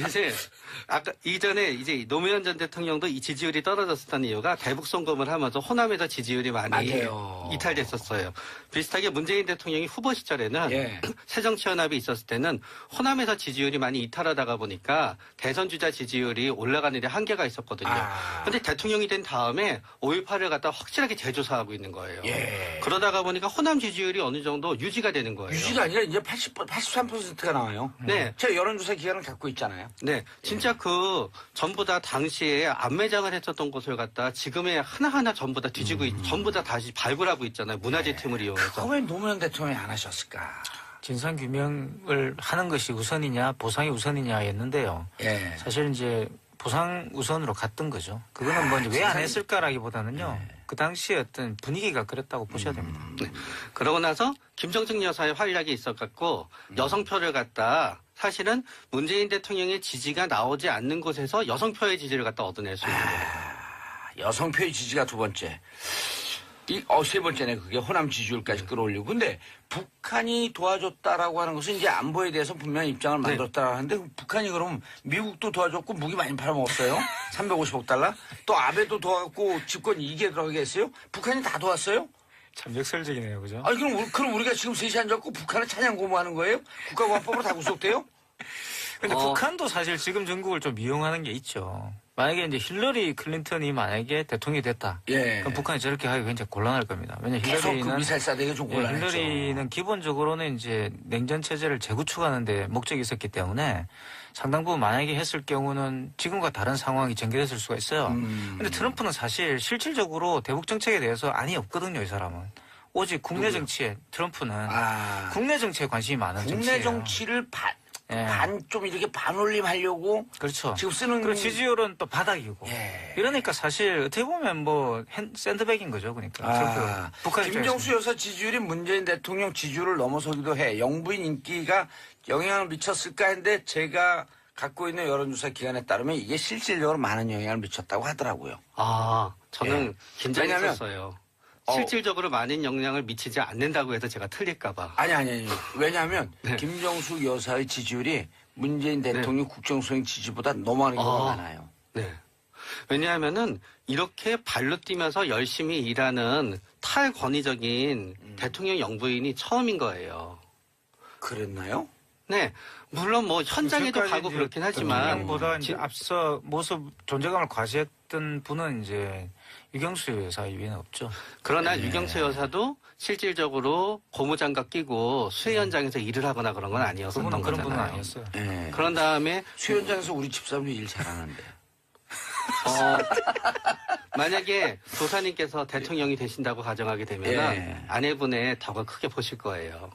이제 아까 이전에 이제 노무현 전 대통령도 이 지지율이 떨어졌었던 이유가 대북 송금을 하면서 호남에서 지지율이 많이 맞아요. 이탈됐었어요. 비슷하게 문재인 대통령이 후보 시절에는 예. 새정치연합이 있었을 때는 호남에서 지지율이 많이 이탈하다가 보니까 대선 주자 지지율이 올라가는 데 한계가 있었거든요. 그런데 대통령이 된 다음에 5.18을 갖다 확실하게 재조사하고 있는 거예요. 예. 그러다가 보니까 호남 지지율이 어느 정도 유지가 되는 거예요. 유지가 아니라 이제 83%가 나와요. 네. 제가 여론조사 기간을 갖고 있잖아요. 네, 진짜 그 전부 다 당시에 안매장을 했었던 곳을 갖다 지금의 하나하나 전부 다 뒤지고 전부 다 다시 발굴하고 있잖아요. 문화재 틈을 이용해서. 그거 왜 노무현 대통령이 안 하셨을까? 진상 규명을 하는 것이 우선이냐 보상이 우선이냐였는데요. 예. 사실 이제 보상 우선으로 갔던 거죠. 그거는 뭐 왜 안 했을까라기보다는요. 그 당시에 어떤 분위기가 그랬다고 보셔야 됩니다. 그러고 나서 김정숙 여사의 활약이 있어갖고 여성표를 갖다 사실은 문재인 대통령의 지지가 나오지 않는 곳에서 여성표의 지지를 갖다 얻어낼 수 있는 거예요. 여성표의 지지가 두 번째. 세 번째네, 그게 호남 지지율까지 끌어올리고. 근데 북한이 도와줬다라고 하는 것은 이제 안보에 대해서 분명히 입장을 만들었다라고 하는데 북한이 그럼 미국도 도와줬고 무기 많이 팔아먹었어요? 350억 달러? 또 아베도 도와갖고 집권 2개 들어가게 했어요? 북한이 다 도왔어요? 참 역설적이네요, 그죠? 아니, 그럼 우리가 지금 셋이 앉았고 북한을 찬양 고무하는 거예요? 국가보안법으로 다 구속돼요? 근데 북한도 사실 지금 전국을 좀 이용하는 게 있죠. 만약에 이제 힐러리 클린턴이 만약에 대통령이 됐다. 예. 그럼 북한이 저렇게 하기 굉장히 곤란할 겁니다. 왜냐면 계속 그 힐러리는 미사일 쏴대기가 좀 곤란했죠. 힐러리는 기본적으로는 이제 냉전 체제를 재구축하는 데 목적이 있었기 때문에 상당 부분 만약에 했을 경우는 지금과 다른 상황이 전개됐을 수가 있어요. 근데 트럼프는 사실 실질적으로 대북 정책에 대해서 안이 없거든요, 이 사람은. 오직 국내 정치에 트럼프는 국내 정치에 관심이 많은 국내 정치예요. 정치를 예. 좀 이렇게 반올림하려고 그렇죠. 지금 쓰는 그리고 지지율은 또 바닥이고. 예. 이러니까 사실 어떻게 보면 뭐 샌드백인 거죠, 그러니까. 트럼프. 북한 김정수 여사 지지율이 문재인 대통령 지지율을 넘어서기도 해. 영부인 인기가 영향을 미쳤을까 했는데 제가 갖고 있는 여론조사 기관에 따르면 이게 실질적으로 많은 영향을 미쳤다고 하더라고요. 저는 예. 긴장했었어요. 실질적으로 많은 영향을 미치지 않는다고 해서 제가 틀릴까봐. 아니. 왜냐하면 김정숙 여사의 지지율이 문재인 대통령 국정수행 지지보다 넘어가는 경우가 많아요. 네. 왜냐하면은 이렇게 발로 뛰면서 열심히 일하는 탈권위적인 대통령 영부인이 처음인 거예요. 그랬나요? 네. 물론 뭐 현장에도 지금까지 가고 이제 그렇긴 하지만 대통령보다 이제 앞서 모습 존재감을 과시했던 분은 이제 유경수 여사 이외에는 없죠. 그러나 유경수 여사도 실질적으로 고무장갑 끼고 수해 현장에서 일을 하거나 그런 건 아니었었던 그분은 그런 분은 거잖아요. 아니었어요. 네. 그런 다음에 수현장에서 우리 집사람도 일 잘하는데. 만약에 조사님께서 대통령이 되신다고 가정하게 되면 예. 아내분의 덕을 크게 보실 거예요.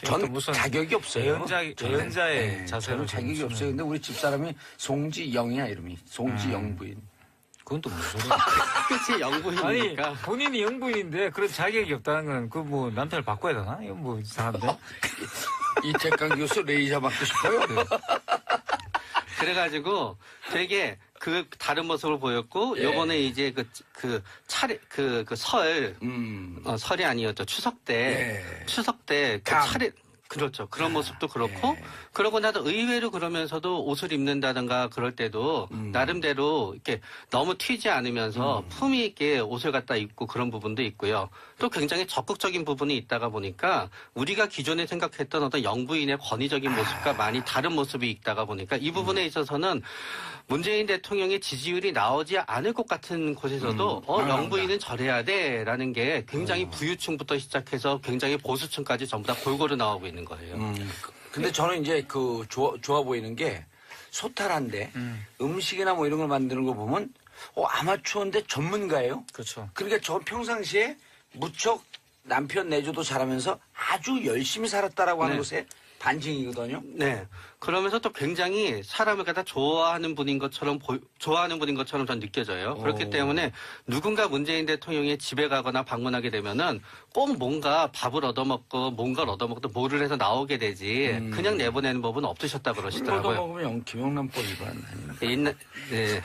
저는 무슨 자격이 없어요. 예언자의 자세로 저는 자격이 없어요. 근데 우리 집사람이 송지영이야, 이름이. 송지영 부인. 그건 또 무슨 소리야? 그치, 아니 영부인이니까. 본인이 영부인인데 그런 자격이 없다는 건 그 뭐 남편을 바꿔야 되나? 이건 뭐 이상한데? 이태강 교수 레이저 맞고 싶어요? 그래가지고 되게 그 다른 모습을 보였고 요번에 이제 설이 아니었죠. 추석 때 그 차례 그렇죠. 그런 모습도 그렇고 그러고 나도 의외로 그러면서도 옷을 입는다든가 그럴 때도 나름대로 이렇게 너무 튀지 않으면서 품위 있게 옷을 갖다 입고 그런 부분도 있고요. 또 굉장히 적극적인 부분이 있다가 보니까 우리가 기존에 생각했던 어떤 영부인의 권위적인 모습과 많이 다른 모습이 있다가 보니까 이 부분에 있어서는 문재인 대통령의 지지율이 나오지 않을 것 같은 곳에서도 영부인은 저래야 돼라는 게 굉장히 부유층부터 시작해서 굉장히 보수층까지 전부 다 골고루 나오고 있는 거예요. 근데 저는 이제 좋아 보이는 게 소탈한데 음식이나 뭐 이런 걸 만드는 거 보면 아마추어인데 전문가예요. 그렇죠. 그러니까 저 평상시에 무척 남편 내조도 잘하면서 아주 열심히 살았다라고 하는 것에 반증이거든요. 네. 그러면서 또 굉장히 사람을 갖다 좋아하는 분인 것처럼 전 느껴져요. 그렇기 때문에 누군가 문재인 대통령의 집에 가거나 방문하게 되면은 꼭 뭔가 밥을 얻어먹고 뭔가를 얻어먹고 뭐를 해서 나오게 되지 그냥 내보내는 법은 없으셨다 그러시더라고요. 얻어먹으면 김영란법 위반. 네.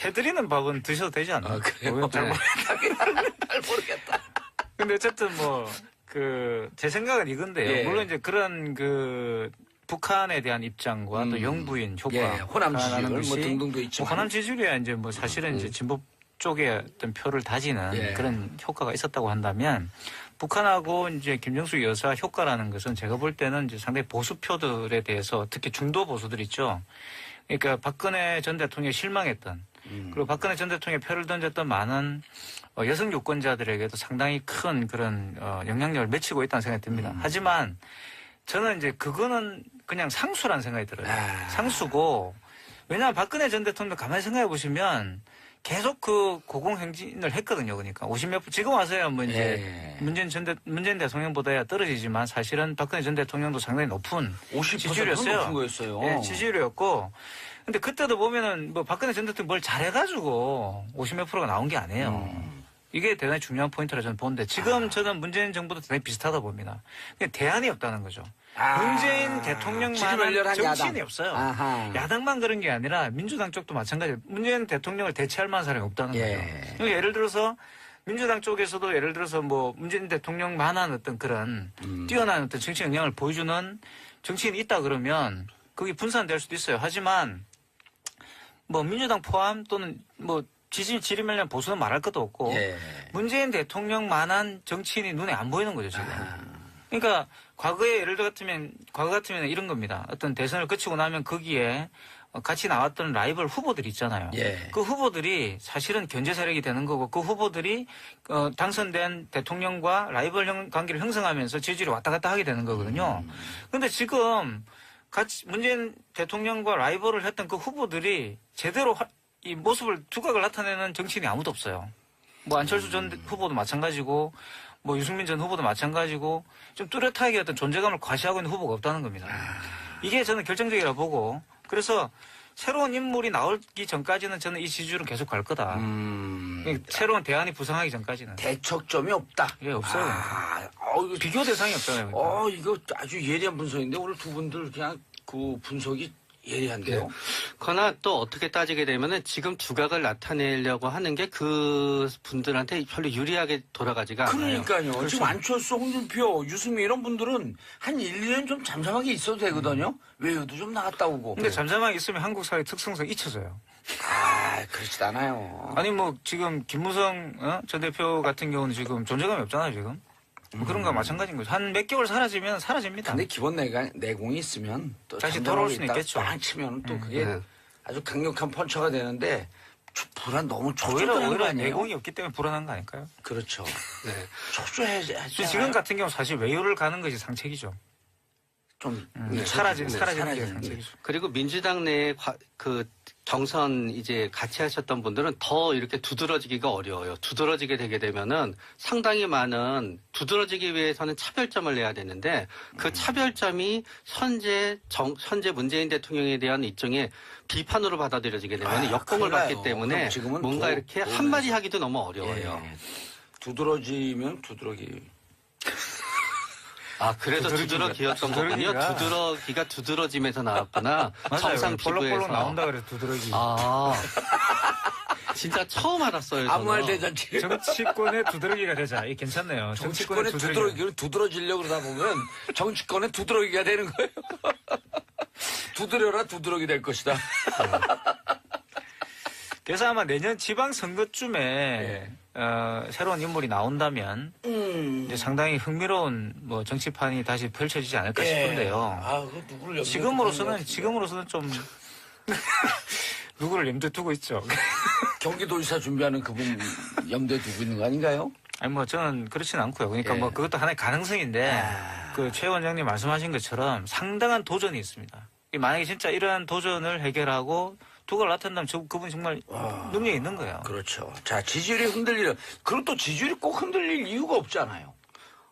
해드리는 밥은 드셔도 되지 않나요? 그래요? 잘 모르겠다. 근데 어쨌든 제 생각은 이건데요. 예. 물론 이제 그런 북한에 대한 입장과 또 영부인 효과. 호남 지지율 뭐 등등도 있지만. 호남 지지율이야 이제 사실은 이제 진보 쪽에 어떤 표를 다지는 그런 효과가 있었다고 한다면 북한하고 이제 김정숙 여사 효과라는 것은 제가 볼 때는 이제 상당히 보수표들에 대해서 특히 중도 보수들 있죠. 그러니까 박근혜 전 대통령이 실망했던 그리고 박근혜 전 대통령에 표를 던졌던 많은 여성 유권자들에게도 상당히 큰 그런 영향력을 미치고 있다는 생각이 듭니다. 하지만 저는 이제 그거는 그냥 상수라는 생각이 들어요. 상수고 왜냐하면 박근혜 전 대통령 가만히 생각해 보시면 계속 그 고공행진을 했거든요. 그러니까 50몇 지금 와서야 뭐 이제 문재인 대통령보다야 떨어지지만 사실은 박근혜 전 대통령도 상당히 높은 50% 지지율이었어요. 높은 거였어요. 예, 지지율이었고. 근데 그때도 보면은 뭐 박근혜 전 대통령 뭘 잘해가지고 50몇 프로가 나온 게 아니에요. 이게 대단히 중요한 포인트라 저는 보는데 지금 저는 문재인 정부도 대단히 비슷하다 봅니다. 그냥 대안이 없다는 거죠. 문재인 대통령만한 지지멸렬한 정치인이 야당. 없어요. 아하. 야당만 그런 게 아니라 민주당 쪽도 마찬가지예요. 문재인 대통령을 대체할 만한 사람이 없다는 예. 거죠. 그러니까 예를 들어서 민주당 쪽에서도 예를 들어서 뭐 문재인 대통령만한 어떤 그런 뛰어난 어떤 정치 역량을 보여주는 정치인이 있다 그러면 그게 분산될 수도 있어요. 하지만 뭐 민주당 포함 또는 뭐 지리멸렬 보수는 말할 것도 없고 예. 문재인 대통령만한 정치인이 눈에 안 보이는 거죠 지금. 그러니까 과거 같으면 이런 겁니다. 어떤 대선을 거치고 나면 거기에 같이 나왔던 라이벌 후보들이 있잖아요. 예. 그 후보들이 사실은 견제 세력이 되는 거고 그 후보들이 당선된 대통령과 라이벌 관계를 형성하면서 지지율이 왔다 갔다 하게 되는 거거든요. 그런데 지금 같이 문재인 대통령과 라이벌을 했던 그 후보들이 제대로 이 모습을 두각을 나타내는 정치인이 아무도 없어요. 뭐 안철수 전 후보도 마찬가지고 뭐 유승민 전 후보도 마찬가지고 좀 뚜렷하게 어떤 존재감을 과시하고 있는 후보가 없다는 겁니다. 이게 저는 결정적이라 보고 그래서 새로운 인물이 나오기 전까지는 저는 이 지지율은 계속 갈 거다. 새로운 대안이 부상하기 전까지는. 대척점이 없다. 예, 없어요. 이거 비교 대상이 없잖아요. 그러니까. 이거 아주 예리한 분석인데 오늘 두 분들 그냥 그 분석이 예리한데요. 그러나 또 어떻게 따지게 되면은 지금 두각을 나타내려고 하는 게 그 분들한테 별로 유리하게 돌아가지가 않아요. 그러니까요. 지금 안철수, 홍준표, 유승민 이런 분들은 한 1, 2년 좀 잠잠하게 있어도 되거든요. 외유도 좀 나갔다 오고. 근데 잠잠하게 있으면 한국 사회 특성상 잊혀져요. 그렇지 않아요. 아니 뭐 지금 김무성 전 대표 같은 경우는 지금 존재감이 없잖아요 지금. 뭐 그런 거 마찬가지인 거죠. 한 몇 개월 사라지면 사라집니다. 근데 기본 내공이 있으면 또 다시 돌아올 수는 있다가 있겠죠. 빵 치면 또 그게 네. 아주 강력한 펀처가 되는데 불안 너무 오히려 초조한 거 아니에요? 내공이 없기 때문에 불안한 거 아닐까요? 그렇죠. 네. 초조해야지. 지금 같은 경우 사실 외유를 가는 것이 상책이죠. 좀 사라지는 게 사라지는 상책이죠. 그리고 민주당 내에 그 경선 이제 같이 하셨던 분들은 더 이렇게 두드러지기가 어려워요. 두드러지게 되게 되면은 상당히 많은 두드러지기 위해서는 차별점을 내야 되는데 그 차별점이 현재 문재인 대통령에 대한 일종의 비판으로 받아들여지게 되면 역공을 큰일 받기 나요. 때문에 그럼 지금은 뭔가 더 이렇게 더 한마디 하기도 너무 어려워요. 두드러지면 두드러기. 그래서 두드러기였던 거군요. 두드러기가. 두드러기가 두드러짐에서 나왔구나. 정상 볼록볼록 피부에서. 나온다 그래서 두드러기. 진짜 처음 알았어요. 아무 말 저는. 대잔치. 정치권의 두드러기가 되자. 이 괜찮네요. 정치권에 두드러기를 두드러지려고 그러다 보면 정치권에 두드러기가 되는 거예요. 두드려라 두드러기 될 것이다. 그래서 아마 내년 지방선거쯤에 새로운 인물이 나온다면 이제 상당히 흥미로운 뭐 정치판이 다시 펼쳐지지 않을까 싶은데요. 그 누구를 지금으로서는 좀 누구를 염두에 두고 있죠. 경기도지사 준비하는 그분 염두에 두고 있는 거 아닌가요? 아니 뭐 저는 그렇지는 않고요. 그러니까 뭐 그것도 하나의 가능성인데 그 최 원장님 말씀하신 것처럼 상당한 도전이 있습니다. 만약에 진짜 이러한 도전을 해결하고 두각을 나타낸다면 그분이 정말 능력이 있는 거예요. 그렇죠. 자, 지지율이 흔들리려. 그럼 또 지지율이 꼭 흔들릴 이유가 없잖아요.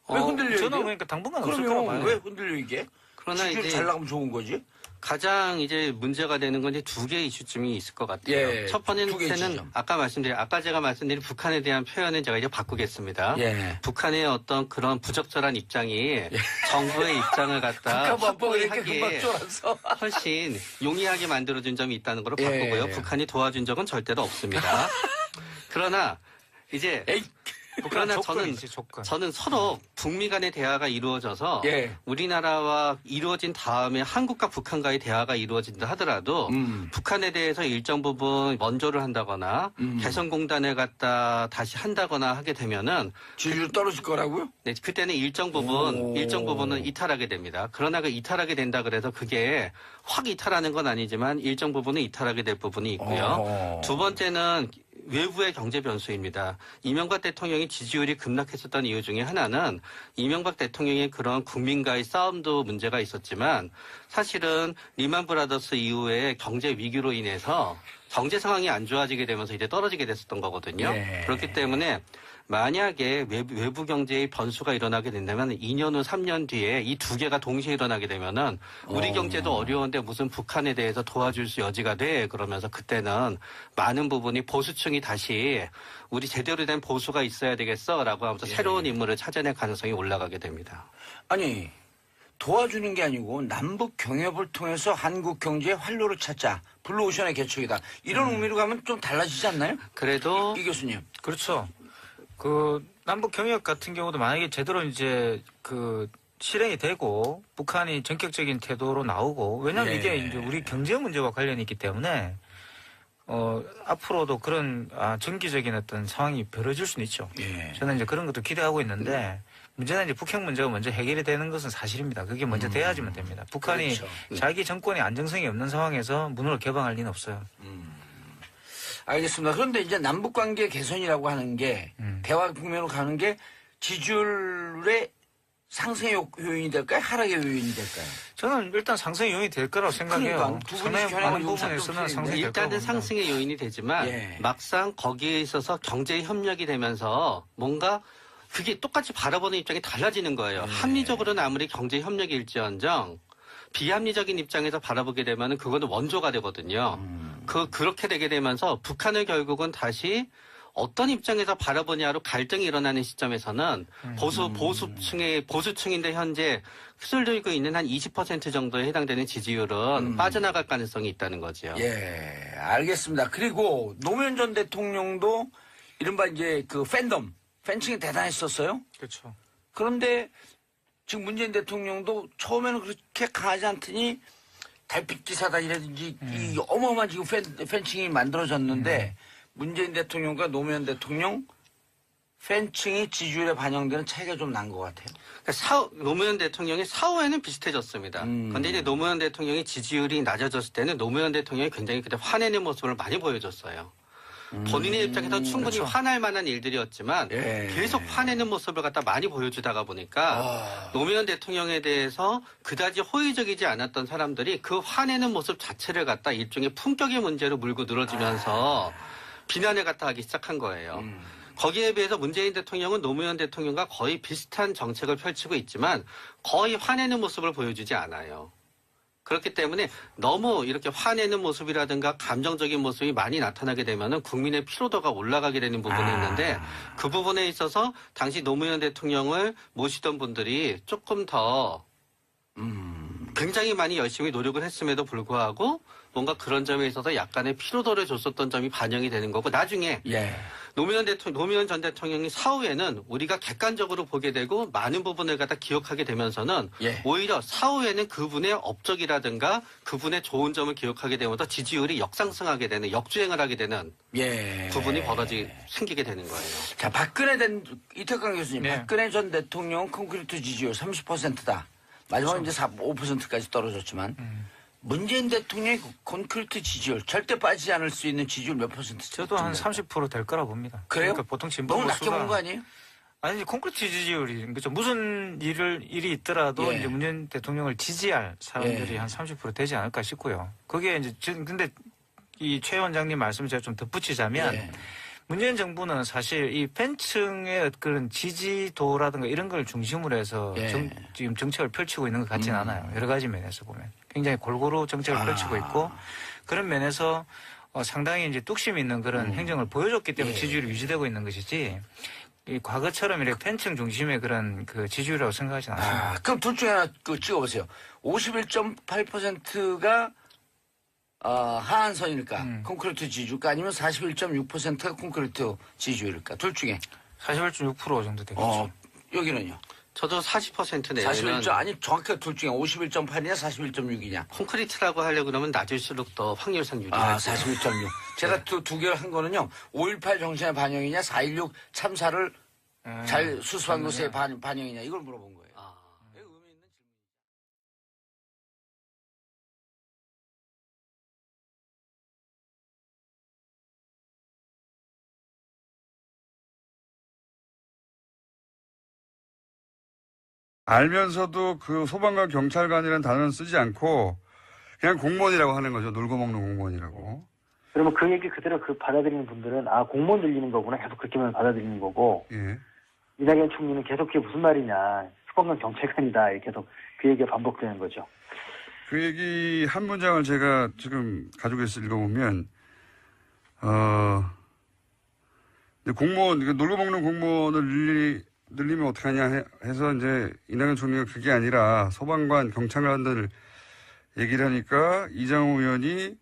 왜 흔들려요? 저는 이게? 그러니까 당분간 없을 거라고 그러면 봐요. 왜 흔들려 이게? 그러나 지지율이 이제 잘 나가면 좋은 거지? 가장 이제 문제가 되는 건 이제 두 개의 이슈쯤이 있을 것 같아요. 예, 첫 두 개의 번째는 지점. 아까 제가 말씀드린 북한에 대한 표현은 제가 이제 바꾸겠습니다. 예. 북한의 어떤 그런 부적절한 입장이 정부의 입장을 갖다 북한법을 이렇게 확고히 금방 하기에 쫄아서. 훨씬 용이하게 만들어준 점이 있다는 걸로 예, 바꾸고요. 예. 북한이 도와준 적은 절대로 없습니다. 그러나 이제 에이. 그러나 조건이지, 조건. 저는 서로 북미 간의 대화가 이루어져서 예. 우리나라와 이루어진 다음에 한국과 북한과의 대화가 이루어진다 하더라도 북한에 대해서 일정 부분 원조를 한다거나 개성공단을 갖다 다시 한다거나 하게 되면은 지지율 떨어질 거라고요? 네, 그때는 일정 부분은 이탈하게 됩니다. 그러나 그 이탈하게 된다 그래서 그게 확 이탈하는 건 아니지만 일정 부분은 이탈하게 될 부분이 있고요. 두 번째는 외부의 경제 변수입니다. 이명박 대통령이 지지율이 급락했었던 이유 중에 하나는 이명박 대통령의 그런 국민과의 싸움도 문제가 있었지만 사실은 리만 브라더스 이후에 경제 위기로 인해서 경제 상황이 안 좋아지게 되면서 이제 떨어지게 됐었던 거거든요. 예. 그렇기 때문에 만약에 외부 경제의 변수가 일어나게 된다면 2년 후 3년 뒤에 이 두 개가 동시에 일어나게 되면은 우리 경제도 어려운데 무슨 북한에 대해서 도와줄 수 여지가 돼. 그러면서 그때는 많은 부분이 보수층이 다시 우리 제대로 된 보수가 있어야 되겠어라고 하면서 새로운 인물을 찾아낼 가능성이 올라가게 됩니다. 아니 도와주는 게 아니고 남북 경협을 통해서 한국 경제의 활로를 찾자. 블루오션의 개척이다. 이런 의미로 가면 좀 달라지지 않나요? 그래도 이 교수님. 그렇죠. 그 남북 경협 같은 경우도 만약에 제대로 이제 그 실행이 되고 북한이 전격적인 태도로 나오고 왜냐하면 예. 이게 이제 우리 경제 문제와 관련이 있기 때문에 앞으로도 그런 정기적인 어떤 상황이 벌어질 수는 있죠. 예. 저는 이제 그런 것도 기대하고 있는데 문제는 이제 북핵 문제가 먼저 해결이 되는 것은 사실입니다. 그게 먼저 돼야지만 됩니다. 북한이 그렇죠. 자기 정권의 안정성이 없는 상황에서 문을 개방할 리는 없어요. 알겠습니다. 그런데 이제 남북관계 개선이라고 하는 게 대화 국면으로 가는 게 지지율의 상승의 요인이 될까요? 하락의 요인이 될까요? 저는 일단 상승의 요인이 될 거라고 생각해요. 그러니까 두 분이 상당히 견해가 많은 좀 부분에서는 상승인데. 상승이 될 거라고 일단은 봅니다. 상승의 요인이 되지만 예. 막상 거기에 있어서 경제 협력이 되면서 뭔가 그게 똑같이 바라보는 입장이 달라지는 거예요. 합리적으로는 아무리 경제 협력일지언정 비합리적인 입장에서 바라보게 되면은 그거는 원조가 되거든요. 그렇게 되게 되면서 북한을 결국은 다시 어떤 입장에서 바라보냐로 갈등이 일어나는 시점에서는 보수층인데 현재 휩쓸리고 있는 한 20% 정도에 해당되는 지지율은 빠져나갈 가능성이 있다는 거죠. 예, 알겠습니다. 그리고 노무현 전 대통령도 이른바 이제 그 팬층이 대단했었어요. 그렇죠. 그런데 지금 문재인 대통령도 처음에는 그렇게 강하지 않더니 달빛 기사단이라든지 이 어마어마한 지금 팬층이 만들어졌는데 문재인 대통령과 노무현 대통령 팬층이 지지율에 반영되는 차이가 좀 난 것 같아요. 그러니까 노무현 대통령이 사후에는 비슷해졌습니다. 그런데 이제 노무현 대통령이 지지율이 낮아졌을 때는 노무현 대통령이 굉장히 그때 화내는 모습을 많이 보여줬어요. 본인의 입장에서 충분히 그렇죠. 화날 만한 일들이었지만 예. 계속 화내는 모습을 갖다 많이 보여주다가 보니까 노무현 대통령에 대해서 그다지 호의적이지 않았던 사람들이 그 화내는 모습 자체를 갖다 일종의 품격의 문제로 물고 늘어지면서 비난을 갖다 하기 시작한 거예요. 거기에 비해서 문재인 대통령은 노무현 대통령과 거의 비슷한 정책을 펼치고 있지만 거의 화내는 모습을 보여주지 않아요. 그렇기 때문에 너무 이렇게 화내는 모습이라든가 감정적인 모습이 많이 나타나게 되면은 국민의 피로도가 올라가게 되는 부분이 있는데 그 부분에 있어서 당시 노무현 대통령을 모시던 분들이 조금 더 굉장히 많이 열심히 노력을 했음에도 불구하고 뭔가 그런 점에 있어서 약간의 피로도를 줬었던 점이 반영이 되는 거고 나중에 예. 노무현 전 대통령이 사후에는 우리가 객관적으로 보게 되고 많은 부분을 갖다 기억하게 되면서는 예. 오히려 사후에는 그분의 업적이라든가 그분의 좋은 점을 기억하게 되면서 지지율이 역상승하게 되는 역주행을 하게 되는 예. 부분이 생기게 되는 거예요. 자, 이태강 교수님, 네. 박근혜 전 대통령 콘크리트 지지율 30%다. 마지막에 이제 5%까지 떨어졌지만 문재인 대통령의 콘크리트 지지율 절대 빠지지 않을 수 있는 지지율 몇 %? 저도 한 30%될 거라 봅니다. 그래요? 그러니까 보통 진보 너무 낮게 보수가 본 거 아니에요? 아니 콘크리트 지지율이 그렇죠. 무슨 일이 있더라도 예. 이제 문재인 대통령을 지지할 사람들이 예. 한 30% 되지 않을까 싶고요. 그게 이제 근데 이 최 원장님 말씀 제가 좀 덧붙이자면 예. 문재인 정부는 사실 이 팬층의 그런 지지도라든가 이런 걸 중심으로 해서 예. 지금 정책을 펼치고 있는 것 같지는 않아요. 여러 가지 면에서 보면 굉장히 골고루 정책을 펼치고 있고 그런 면에서 상당히 이제 뚝심 있는 그런 행정을 보여줬기 때문에 예. 지지율이 유지되고 있는 것이지. 이 과거처럼 이렇게 팬층 중심의 그런 그 지지율이라고 생각하지는 않습니다. 그럼 둘 중에 하나 찍어보세요. 51.8%가 하한선일까? 콘크리트 지지율까? 아니면 41.6%가 콘크리트 지지율일까? 둘 중에. 41.6% 정도 되겠죠. 여기는요? 저도 40% 내외는 41. 아니 정확하게 둘 중에 51.8이냐 41.6이냐? 콘크리트라고 하려고 그러면 낮을수록 더 확률상 유리하죠. 41.6. 제가 두 개를 한 거는요. 5.18 정신의 반영이냐 4.16 참사를 잘 수습한 것의 반영이냐 이걸 물어본 거예요. 알면서도 그 소방관 경찰관이라는 단어는 쓰지 않고 그냥 공무원이라고 하는 거죠. 놀고 먹는 공무원이라고. 그러면 그 얘기 그대로 받아들이는 분들은 공무원 들리는 거구나 계속 그렇게만 받아들이는 거고 예. 이낙연 총리는 계속 그게 무슨 말이냐 소방관 경찰관이다 이렇게 계속 그 얘기가 반복되는 거죠. 그 얘기 한 문장을 제가 지금 가지고 있어 읽어보면 공무원, 놀고 먹는 공무원을 늘리면 어떡하냐 해서 이제 이낙연 총리가 그게 아니라 소방관, 경찰관들 얘기를 하니까 이장우 의원이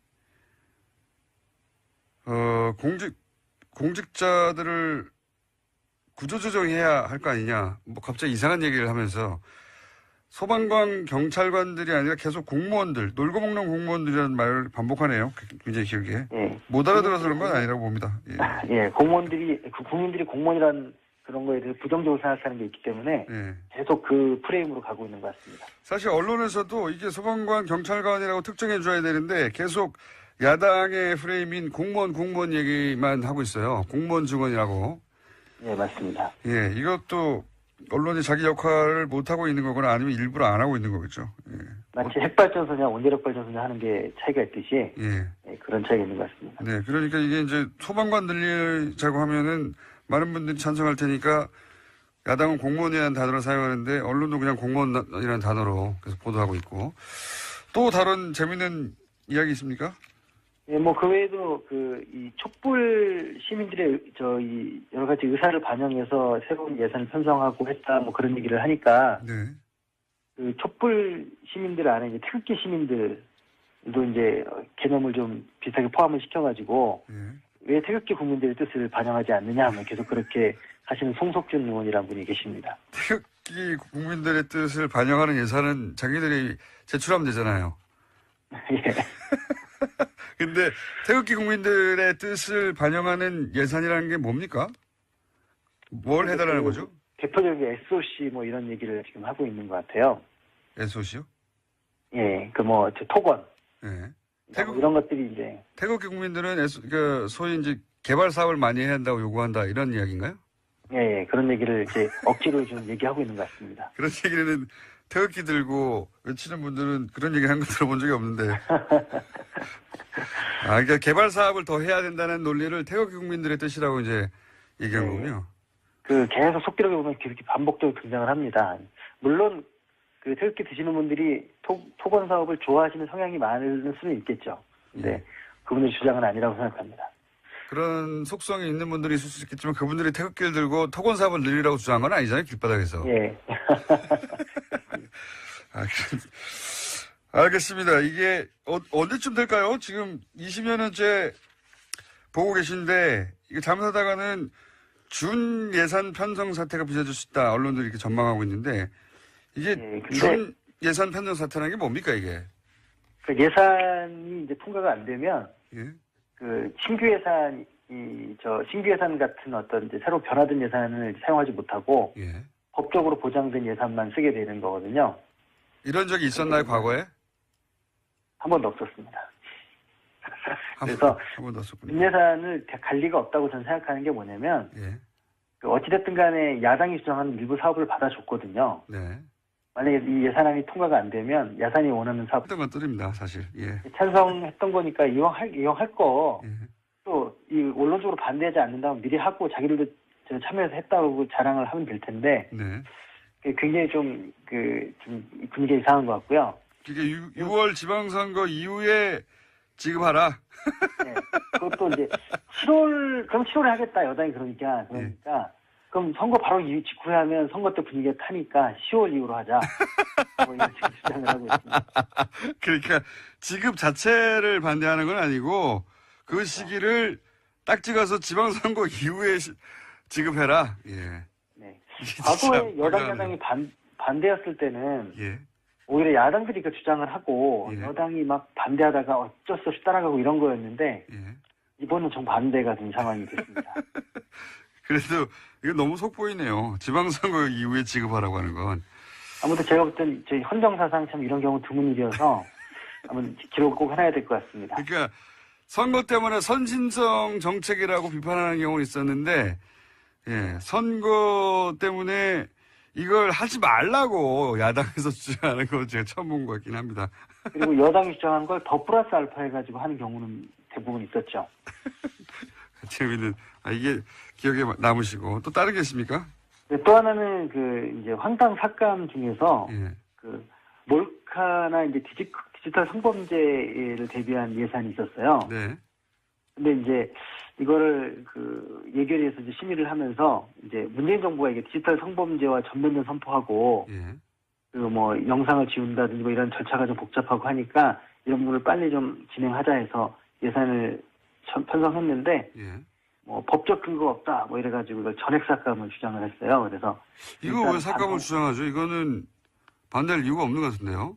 공직자들을 구조조정해야 할 거 아니냐. 뭐 갑자기 이상한 얘기를 하면서 소방관, 경찰관들이 아니라 계속 공무원들, 놀고 먹는 공무원들이라는 말을 반복하네요. 굉장히 길게. 예. 못 알아들어서 그런 건 아니라고 봅니다. 예. 예, 국민들이 공무원이라는 그런 거에 대해서 부정적으로 생각하는 게 있기 때문에 예. 계속 그 프레임으로 가고 있는 것 같습니다. 사실 언론에서도 이게 소방관, 경찰관이라고 특정해 줘야 되는데 계속 야당의 프레임인 공무원 얘기만 하고 있어요. 공무원 직원이라고. 예, 맞습니다. 예, 이것도 언론이 자기 역할을 못하고 있는 거거나 아니면 일부러 안 하고 있는 거겠죠. 예. 마치 핵발전소냐 원자력발전소냐 하는 게 차이가 있듯이 예. 예, 그런 차이가 있는 것 같습니다. 네, 그러니까 이게 이제 소방관 늘리자고 하면은 많은 분들이 찬성할 테니까 야당은 공무원이라는 단어를 사용하는데 언론도 그냥 공무원이라는 단어로 계속 보도하고 있고 또 다른 재밌는 이야기 있습니까? 예, 뭐 그 외에도 이 촛불 시민들의 이 여러 가지 의사를 반영해서 새로운 예산을 편성하고 했다 뭐 그런 얘기를 하니까 네. 그 촛불 시민들 안에 이제 태극기 시민들도 이제 개념을 좀 비슷하게 포함을 시켜가지고 예. 왜 태극기 국민들의 뜻을 반영하지 않느냐 하면 계속 그렇게 하시는 송석준 의원이라는 분이 계십니다. 태극기 국민들의 뜻을 반영하는 예산은 자기들이 제출하면 되잖아요. 예. 근데 태극기 국민들의 뜻을 반영하는 예산이라는 게 뭡니까? 뭘 해달라는 거죠? 대표적인 SOC 뭐 이런 얘기를 지금 하고 있는 것 같아요. SOC요? 예, 토건. 예. 뭐 이런 것들이 이제. 태극기 국민들은 소위 이제 개발 사업을 많이 해야 한다고 요구한다 이런 이야기인가요? 예, 그런 얘기를 이제 억지로 좀 얘기하고 있는 것 같습니다. 그런 얘기는 태극기 들고 외치는 분들은 그런 얘기 한 거 들어본 적이 없는데. 그러니까 개발 사업을 더 해야 된다는 논리를 태극기 국민들의 뜻이라고 이제 얘기한 거군요. 계속 속기록에 보면 그렇게 반복적으로 등장을 합니다. 물론 그 태극기 드시는 분들이 토건 사업을 좋아하시는 성향이 많을 수는 있겠죠. 근데 그분의 주장은 아니라고 생각합니다. 그런 속성이 있는 분들이 있을 수 있겠지만 그분들이 태극기를 들고 토건 사업을 늘리라고 주장한 건 아니잖아요, 길바닥에서. 예. 알겠습니다. 이게 언제쯤 될까요? 지금 20여 년째 보고 계신데 이게 잘못하다가는 준 예산 편성 사태가 빚어질 수 있다. 언론들이 이렇게 전망하고 있는데 이게 준 예산 편성 사태라는 게 뭡니까 이게? 그 예산이 이제 통과가 안 되면 예? 신규 예산 같은 어떤 이제 새로 변화된 예산을 사용하지 못하고 예. 법적으로 보장된 예산만 쓰게 되는 거거든요. 이런 적이 있었나요, 과거에? 한 번도 없었습니다. 그래서 한 번도 없었군요. 준 예산을 갈 리가 없다고 저는 생각하는 게 뭐냐면 예. 어찌됐든 간에 야당이 주장하는 일부 사업을 받아줬거든요. 네. 만약에 이 예산안이 통과가 안 되면 야산이 원하는 사업 했던 것들입니다, 사실. 예. 찬성했던 거니까 이왕할 거 예. 또 이 원론적으로 반대하지 않는다면 미리 하고 자기들도 참여해서 했다고 자랑을 하면 될 텐데 네. 굉장히 좀 분위기가 이상한 것 같고요. 이게 6월 지방선거 이후에 지급하라. 네. 그것도 이제 7월에 하겠다 여당이 그러니까 그럼 선거 바로 직후에 하면 선거 때 분위기가 타니까 10월 이후로 하자. 뭐 이런 식으로 주장을 하고 있습니다. 그러니까 지급 자체를 반대하는 건 아니고 그 시기를 딱 찍어서 지방선거 이후에 지급해라. 예. 네. 이게 과거에 진짜 여당 불가능해요. 야당이 반대였을 때는 예. 오히려 야당들이 그 주장을 하고 예. 여당이 막 반대하다가 어쩔 수 없이 따라가고 이런 거였는데 예. 이번은 정반대가 된 상황이 됐습니다. 그래도 이거 너무 속보이네요. 지방선거 이후에 지급하라고 하는 건. 아무튼 제가 볼 땐 저희 헌정사상 참 이런 경우 드문 일이어서 한번 기록을 꼭 해놔야 될 것 같습니다. 그러니까 선거 때문에 선진성 정책이라고 비판하는 경우는 있었는데, 예, 선거 때문에 이걸 하지 말라고 야당에서 주장하는 거 제가 처음 본 것 같긴 합니다. 그리고 여당이 주장한 걸 더 플러스 알파 해가지고 하는 경우는 대부분 있었죠. 재미있는, 이게 기억에 남으시고. 또 다른 게 있습니까? 또 하나는 이제 황당 삭감 중에서 예. 몰카나 이제 디지털 성범죄를 대비한 예산이 있었어요. 네. 근데 이제 이거를 예결위에서 이제 심의를 하면서 이제 문재인 정부가 이게 디지털 성범죄와 전면전 선포하고 예. 영상을 지운다든지 이런 절차가 좀 복잡하고 하니까 이런 부분을 빨리 좀 진행하자 해서 예산을 편성했는데 예. 법적 근거가 없다 이래가지고 이걸 전액 삭감을 주장을 했어요. 그래서 이거 왜 삭감을 주장하죠? 이거는 반대할 이유가 없는 것 같은데요.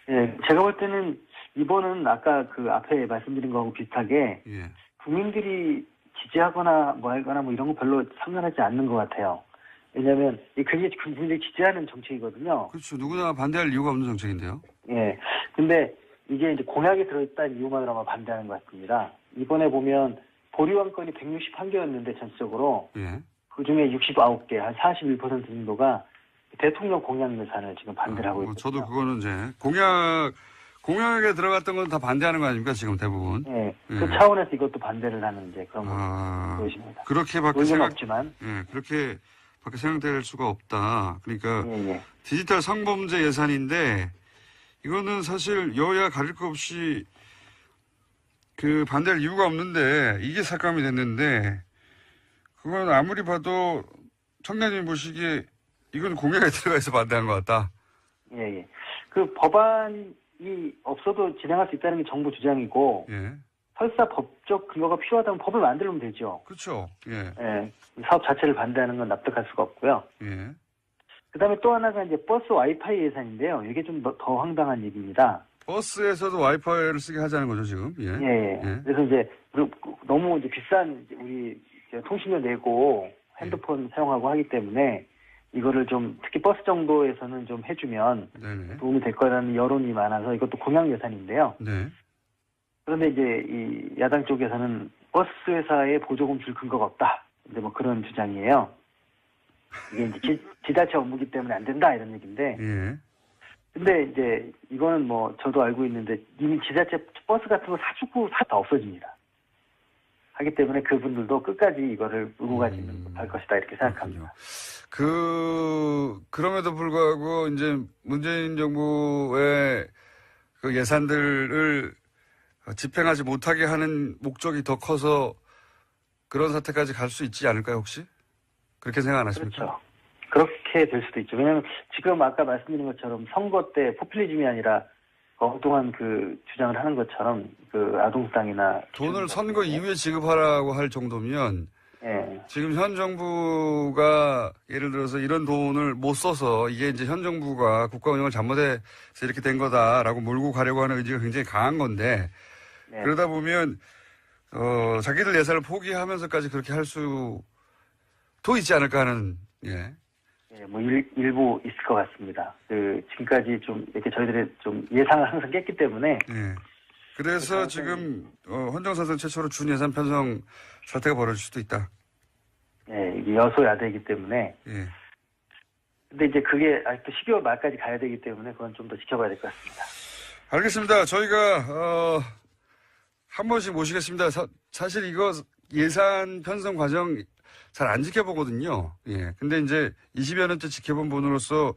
예, 제가 볼 때는 이번은 아까 앞에 말씀드린 거하고 비슷하게 예. 국민들이 지지하거나 하거나 이런 거 별로 상관하지 않는 것 같아요. 왜냐하면 굉장히 국민들이 지지하는 정책이거든요. 그렇죠. 누구나 반대할 이유가 없는 정책인데요. 예. 근데 이게 이제 공약에 들어있다는 이유만으로 아마 반대하는 것 같습니다. 이번에 보면 보류한 건이 161개였는데 전체적으로 예. 그 중에 69개, 한 41% 정도가 대통령 공약 예산을 지금 반대를 하고 있거든요. 저도 그거는 이제 공약에 들어갔던 건 다 반대하는 거 아닙니까 지금 대부분. 예. 예. 그 차원에서 이것도 반대를 하는 이제 그런 것입니다. 그렇게밖에 논리는 없지만. 그렇게밖에 생각될 수가 없다. 그러니까 예. 디지털 성범죄 예산인데 이거는 사실 여야 가릴 거 없이 반대할 이유가 없는데 이게 삭감이 됐는데 그건 아무리 봐도 청장님 보시기에 이건 공약에 들어가 있어 반대한 것 같다. 예. 그 법안이 없어도 진행할 수 있다는 게 정부 주장이고 예. 설사 법적 근거가 필요하다면 법을 만들면 되죠. 그렇죠. 예. 예. 사업 자체를 반대하는 건 납득할 수가 없고요. 예. 그다음에 또 하나가 이제 버스 와이파이 예산인데요. 이게 좀 더 황당한 얘기입니다. 버스에서도 와이파이를 쓰게 하자는 거죠 지금. 예. 예. 그래서 이제 너무 이제 비싼 우리 통신료 내고 핸드폰 사용하고 하기 때문에 이거를 좀 특히 버스 정도에서는 좀 해주면 네네. 도움이 될 거라는 여론이 많아서 이것도 공약 예산인데요. 네. 그런데 이제 이 야당 쪽에서는 버스 회사에 보조금 줄 근거가 없다. 이제 그런 주장이에요. 이게 이제 지자체 업무기 때문에 안 된다 이런 얘기인데. 예. 근데 이제 이거는 저도 알고 있는데 이미 지자체 버스 같은 거 사주고 다 없어집니다. 하기 때문에 그분들도 끝까지 이거를 끌고 가지는 못할 것이다 이렇게 생각합니다. 그럼에도 불구하고 이제 문재인 정부의 그 예산들을 집행하지 못하게 하는 목적이 더 커서 그런 사태까지 갈 수 있지 않을까요, 혹시? 그렇게 생각 안 하십니까? 그렇죠. 그렇게 될 수도 있죠. 왜냐하면 지금 아까 말씀드린 것처럼 선거 때 포퓰리즘이 아니라 엉뚱한 주장을 하는 것처럼 아동수당이나 돈을 선거 이후에 지급하라고 할 정도면 예. 지금 현 정부가 예를 들어서 이런 돈을 못 써서 이게 이제 현 정부가 국가 운영을 잘못해서 이렇게 된 거다라고 몰고 가려고 하는 의지가 굉장히 강한 건데 네. 그러다 보면 자기들 예산을 포기하면서까지 그렇게 할 수도 있지 않을까 하는 예. 예, 일부 있을 것 같습니다. 지금까지 좀 이렇게 저희들이 좀 예상을 항상 깼기 때문에. 예. 그래서 지금 헌정사상 최초로 준예산 편성 사태가 벌어질 수도 있다. 예, 이게 여소야대이기 때문에. 예. 근데 이제 그게 아직도 12월 말까지 가야 되기 때문에 그건 좀 더 지켜봐야 될 것 같습니다. 알겠습니다. 저희가 한 번씩 모시겠습니다. 사실 이거 예산 편성 과정 잘 안 지켜보거든요. 예. 근데 이제 20여 년째 지켜본 분으로서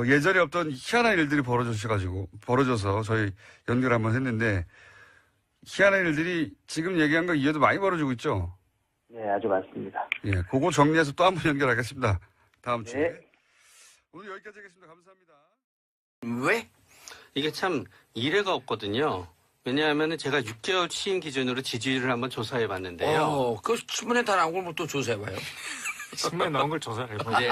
예전에 없던 희한한 일들이 벌어져서 저희 연결 한번 했는데 희한한 일들이 지금 얘기한 거 이외에도 많이 벌어지고 있죠. 네, 아주 많습니다. 예. 그거 정리해서 또 한 번 연결하겠습니다. 다음 주에. 네. 오늘 여기까지 하겠습니다. 감사합니다. 왜? 이게 참 이례가 없거든요. 왜냐하면 제가 6개월 취임 기준으로 지지율을 한번 조사해 봤는데요. 그 신문에 다 나온 걸 또 조사해봐요. 신문에 나온 걸 조사를 해보죠. 네.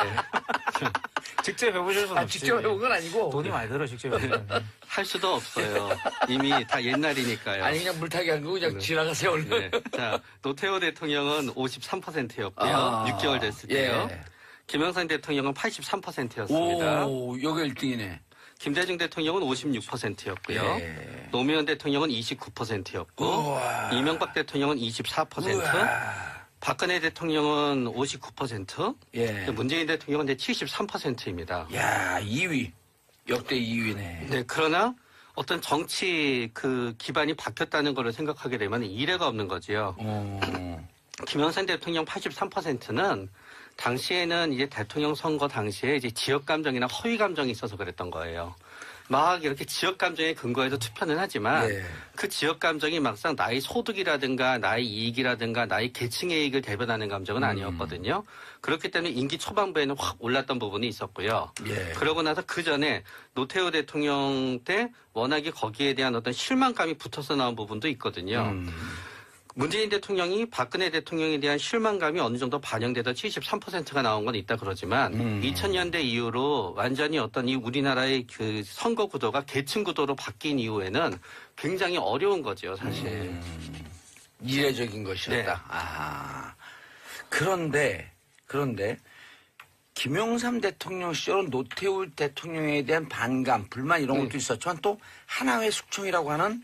직접 해보실 수는 없지. 직접 해본 건 아니고. 돈이 많이 들어 직접 해보면. 할 수도 없어요. 이미 다 옛날이니까요. 아니, 그냥 물타기 한 거 그냥 지나가세요, 얼른. 네. 자, 노태우 대통령은 53%였고요. 6개월 됐을 때요. 예. 김영삼 대통령은 83%였습니다. 오, 여기 1등이네. 김대중 대통령은 56%였고요. 예. 노무현 대통령은 29%였고, 우와. 이명박 대통령은 24%, 우와. 박근혜 대통령은 59%, 예. 문재인 대통령은 이제 73%입니다. 야, 2위. 역대 2위네. 네, 그러나 어떤 정치 그 기반이 바뀌었다는 것을 생각하게 되면 이례가 없는 거지요. 김영삼 대통령 83%는 당시에는 이제 대통령 선거 당시에 이제 지역 감정이나 허위 감정이 있어서 그랬던 거예요. 막 이렇게 지역 감정에 근거해서 투표는 하지만 예. 그 지역 감정이 막상 나의 소득이라든가 나의 이익이라든가 나의 계층의 이익을 대변하는 감정은 아니었거든요. 그렇기 때문에 임기 초반부에는 확 올랐던 부분이 있었고요. 예. 그러고 나서 그 전에 노태우 대통령 때 워낙에 거기에 대한 어떤 실망감이 붙어서 나온 부분도 있거든요. 문재인 대통령이 박근혜 대통령에 대한 실망감이 어느 정도 반영돼서 73%가 나온 건 있다 그러지만 2000년대 이후로 완전히 어떤 이 우리나라의 그 선거 구도가 계층 구도로 바뀐 이후에는 굉장히 어려운 거죠, 사실. 이례적인 것이었다. 네. 아. 그런데 김영삼 대통령 시절은 노태우 대통령에 대한 반감, 불만 이런 것도 있었지만 또 하나의 숙청이라고 하는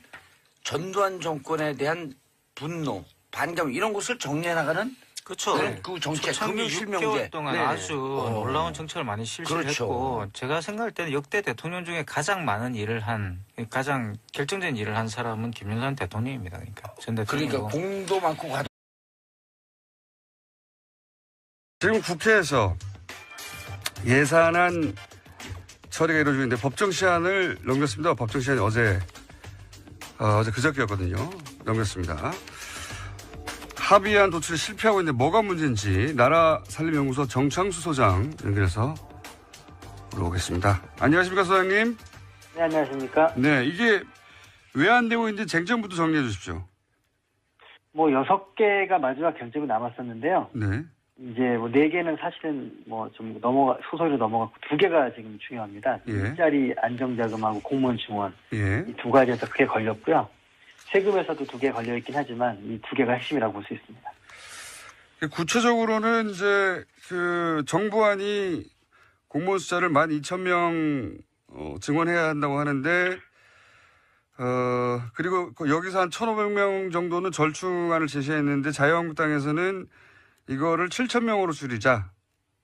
전두환 정권에 대한 분노, 반감 이런 것을 정리해 나가는 그렇죠. 그 정책, 초창기 금융 6개월 실명제. 동안 네. 아주 놀라운 정책을 많이 실시했고 그렇죠. 제가 생각할 때는 역대 대통령 중에 가장 많은 일을 한 가장 결정적인 일을 한 사람은 김영삼 대통령입니다. 그러니까 전 대통령. 그러니까 공도 많고 과도 지금 국회에서 예산안 처리가 이루어지고 있는데 법정 시한을 넘겼습니다. 법정 시한이 어제 그저께였거든요. 넘겼습니다. 합의안 도출에 실패하고 있는데 뭐가 문제인지 나라살림연구소 정창수 소장 연결해서 물어보겠습니다. 안녕하십니까, 소장님? 네, 안녕하십니까? 네, 이게 왜 안 되고 있는지 쟁점부터 정리해 주십시오. 뭐 6개가 마지막 결정이 남았었는데요. 네. 이제 뭐 4개는 사실은 뭐 좀 소소리로 넘어갔고 2개가 지금 중요합니다. 예. 일자리 안정자금하고 공무원 증원 예. 이 2가지에서 크게 걸렸고요. 세금에서도 2개 걸려 있긴 하지만 이 2개가 핵심이라고 볼 수 있습니다. 구체적으로는 이제 그 정부안이 공무원 숫자를 12,000명 증원해야 한다고 하는데 그리고 여기서 한 1,500명 정도는 절충안을 제시했는데 자유한국당에서는 이거를 7,000명으로 줄이자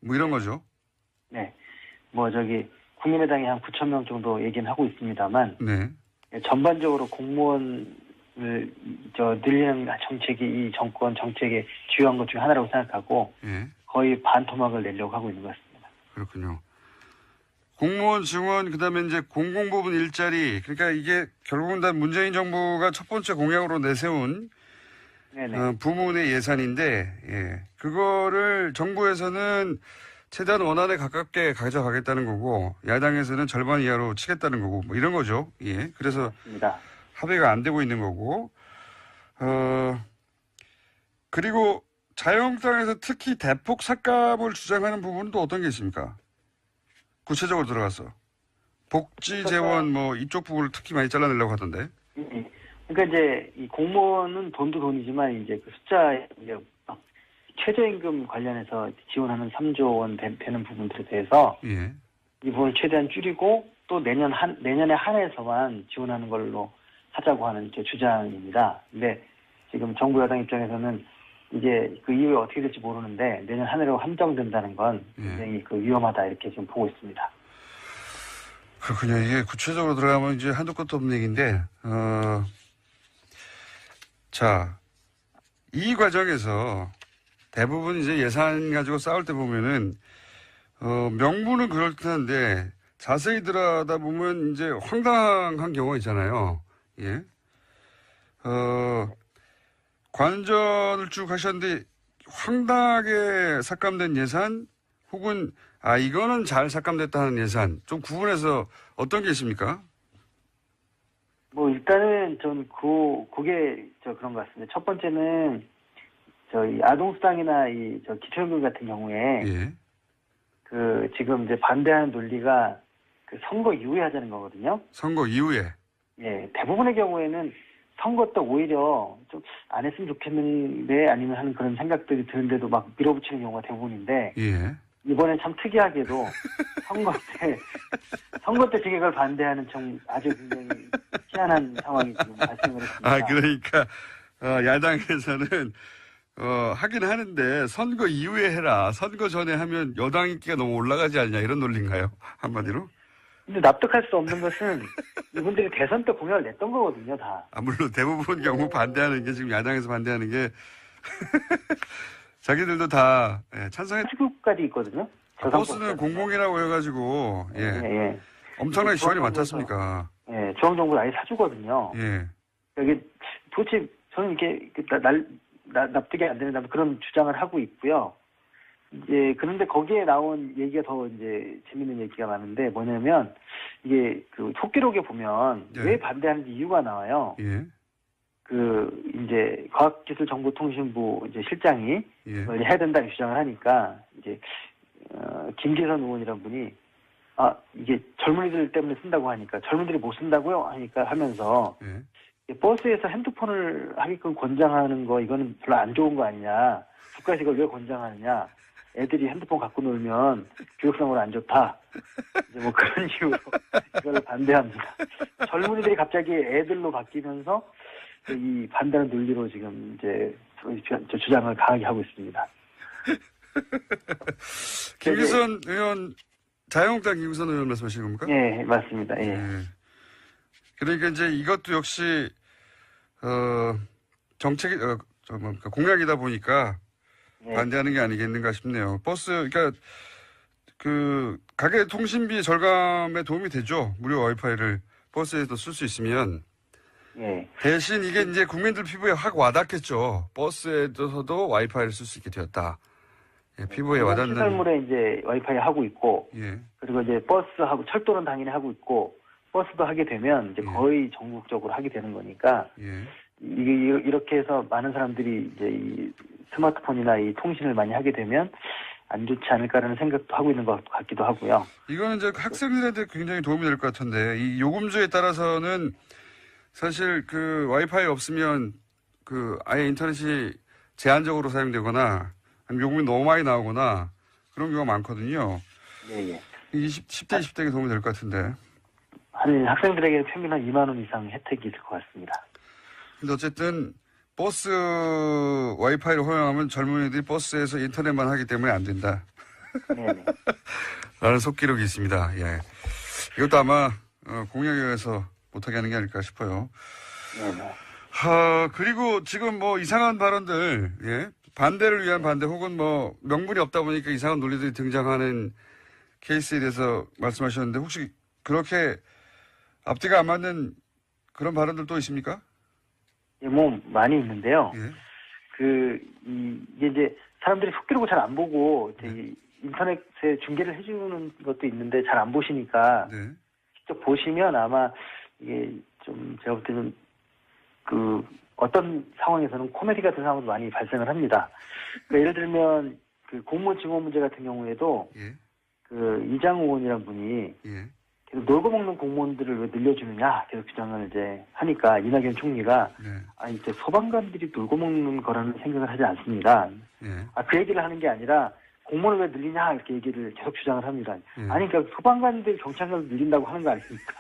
뭐 이런 거죠. 네. 뭐 국민의당이 한 9,000명 정도 얘기는 하고 있습니다만 네. 전반적으로 공무원을 늘리는 정책이 이 정권 정책의 주요한 것 중에 하나라고 생각하고 예. 거의 반토막을 내려고 하고 있는 것 같습니다. 그렇군요. 공무원 증원 그다음에 이제 공공부문 일자리 그러니까 이게 결국은 다 문재인 정부가 첫 번째 공약으로 내세운 네네. 부문의 예산인데 예. 그거를 정부에서는 최대한 원안에 가깝게 가져가겠다는 거고 야당에서는 절반 이하로 치겠다는 거고 뭐 이런 거죠. 예. 그래서 맞습니다. 합의가 안 되고 있는 거고 그리고 자유한국당에서 특히 대폭 삭감을 주장하는 부분도 어떤 게 있습니까? 구체적으로 들어가서 복지 재원 뭐 이쪽 부분을 특히 많이 잘라내려고 하던데. 그러니까 이제 이 공무원은 돈도 돈이지만 이제 그 숫자 이제 최저임금 관련해서 지원하는 3조 원 되는 부분들에 대해서 예. 이 부분을 최대한 줄이고 또 내년에 한해서만 지원하는 걸로 하자고 하는 제 주장입니다. 근데 지금 정부 여당 입장에서는 이제 그 이후에 어떻게 될지 모르는데 내년 한 해로 한정된다는 건 굉장히 위험하다 이렇게 지금 보고 있습니다. 그렇군요. 이게 구체적으로 들어가면 이제 한도 끝도 없는 얘기인데, 자, 이 과정에서 대부분 이제 예산 가지고 싸울 때 보면은, 명분은 그럴듯한데 자세히 들여다보면 이제 황당한 경우가 있잖아요. 예. 관전을 쭉 하셨는데 황당하게 삭감된 예산 혹은 이거는 잘 삭감됐다는 예산 좀 구분해서 어떤 게 있습니까? 뭐 일단은 전 그게 그런 것 같습니다. 첫 번째는 이 아동수당이나 기초연금 같은 경우에 예. 그 지금 이제 반대하는 논리가 그 선거 이후에 하자는 거거든요. 선거 이후에. 예, 대부분의 경우에는 선거 때 오히려 좀 안 했으면 좋겠는데 아니면 하는 그런 생각들이 드는데도 막 밀어붙이는 경우가 대부분인데 예. 이번엔 참 특이하게도 선거 때 증액을 반대하는 아주 굉장히 희한한 상황이 지금 발생을 했습니다. 그러니까 야당에서는 하긴 하는데 선거 이후에 해라. 선거 전에 하면 여당 인기가 너무 올라가지 않냐 이런 논리인가요? 한마디로? 근데 납득할 수 없는 것은 이분들이 대선 때 공약을 냈던 거거든요, 다. 물론 대부분 경우 반대하는 게 지금 야당에서 반대하는 게 자기들도 다 찬성했. 사주국까지 있거든요. 버스는 공공이라고 해가지고 예. 엄청나게 지원이 많지 중앙정부에서. 않습니까? 예, 중앙정부가 아예 사주거든요. 예. 이게 도대체 저는 이게 납득이 안 되는 그런 주장을 하고 있고요. 이제 그런데 거기에 나온 얘기가 더 이제 재밌는 얘기가 많은데 뭐냐면 이게 그 속기록에 보면 네. 왜 반대하는지 이유가 나와요. 예. 그 이제 과학기술정보통신부 이제 실장이 예. 그걸 해야 된다는 주장을 하니까 이제 김계선 의원이란 분이 이게 젊은이들 때문에 쓴다고 하니까 젊은이들이 못 쓴다고요 하니까 하면서 예. 버스에서 핸드폰을 하게끔 권장하는 거 이거는 별로 안 좋은 거 아니냐. 국가에서 이걸 왜 권장하느냐. 애들이 핸드폰 갖고 놀면 교육상으로 안 좋다. 이제 뭐 그런 이유로 이걸 반대합니다. 젊은이들이 갑자기 애들로 바뀌면서 이 반대하는 논리로 지금 이제 주장을 강하게 하고 있습니다. 김기선 의원, 자유한국당 김기선 의원 말씀하시는 겁니까? 예, 맞습니다. 예. 그러니까 이제 이것도 역시 정책이 공약이다 보니까 예. 반대하는 게 아니겠는가 싶네요. 버스 그러니까 그 가계 통신비 절감에 도움이 되죠. 무료 와이파이를 버스에도 쓸 수 있으면. 예. 대신 이게 이제 국민들 피부에 확 와닿겠죠. 버스에서도 와이파이를 쓸 수 있게 되었다. 예, 피부에 와닿는. 시설물에 이제 와이파이 하고 있고, 예. 그리고 이제 버스하고 철도는 당연히 하고 있고, 버스도 하게 되면 이제 예. 거의 전국적으로 하게 되는 거니까, 예. 이게 이렇게 해서 많은 사람들이 이제 이 스마트폰이나 이 통신을 많이 하게 되면 안 좋지 않을까라는 생각도 하고 있는 것 같기도 하고요. 이거는 이제 학생들한테 굉장히 도움이 될 것 같은데, 이 요금제에 따라서는 사실 그 와이파이 없으면 그 아예 인터넷이 제한적으로 사용되거나 아니면 요금이 너무 많이 나오거나 그런 경우가 많거든요. 예. 10대, 20대에 도움이 될 것 같은데. 한 학생들에게 평균 한 2만 원 이상 혜택이 있을 것 같습니다. 근데 어쨌든 버스 와이파이를 허용하면 젊은이들이 버스에서 인터넷만 하기 때문에 안 된다. 네네. 라는 속기록이 있습니다. 예. 이것도 아마 공약에 의해서 못하게 하는 게 아닐까 싶어요. 네네. 그리고 지금 뭐 이상한 발언들, 예. 반대를 위한 반대 혹은 뭐 명분이 없다 보니까 이상한 논리들이 등장하는 케이스에 대해서 말씀하셨는데 혹시 그렇게 앞뒤가 안 맞는 그런 발언들도 있습니까? 예, 뭐 많이 있는데요. 예. 이게 이제 사람들이 속기록을 잘 안 보고 이제 이 인터넷에 중계를 해주는 것도 있는데 잘 안 보시니까 네. 직접 보시면 아마 이게 좀 제가 볼 때는 그 어떤 상황에서는 코미디 같은 상황도 많이 발생을 합니다. 그러니까 예를 들면 그 공무원 증원 문제 같은 경우에도 예. 그 이장우 의원이라는 분이 예. 계속 놀고 먹는 공무원들을 왜 늘려주느냐 계속 주장을 이제 하니까 이낙연 총리가 네. 이제 소방관들이 놀고 먹는 거라는 생각을 하지 않습니다. 예. 그 얘기를 하는 게 아니라 공무원을 왜 늘리냐 이렇게 얘기를 계속 주장을 합니다. 예. 아니 그러니까 소방관들 경찰관을 늘린다고 하는 거 아닙니까?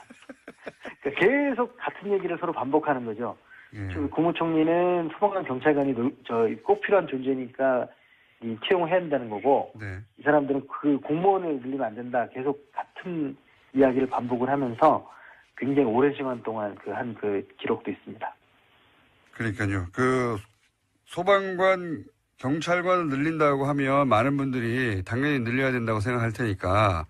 그러니까 계속 같은 얘기를 서로 반복하는 거죠. 예. 국무총리는 소방관 경찰관이 꼭 필요한 존재니까 채용해야 한다는 거고 네. 이 사람들은 그 공무원을 늘리면 안 된다. 계속 같은 이야기를 반복을 하면서 굉장히 오랜 시간 동안 그 기록도 있습니다. 그러니까요. 그 소방관, 경찰관을 늘린다고 하면 많은 분들이 당연히 늘려야 된다고 생각할 테니까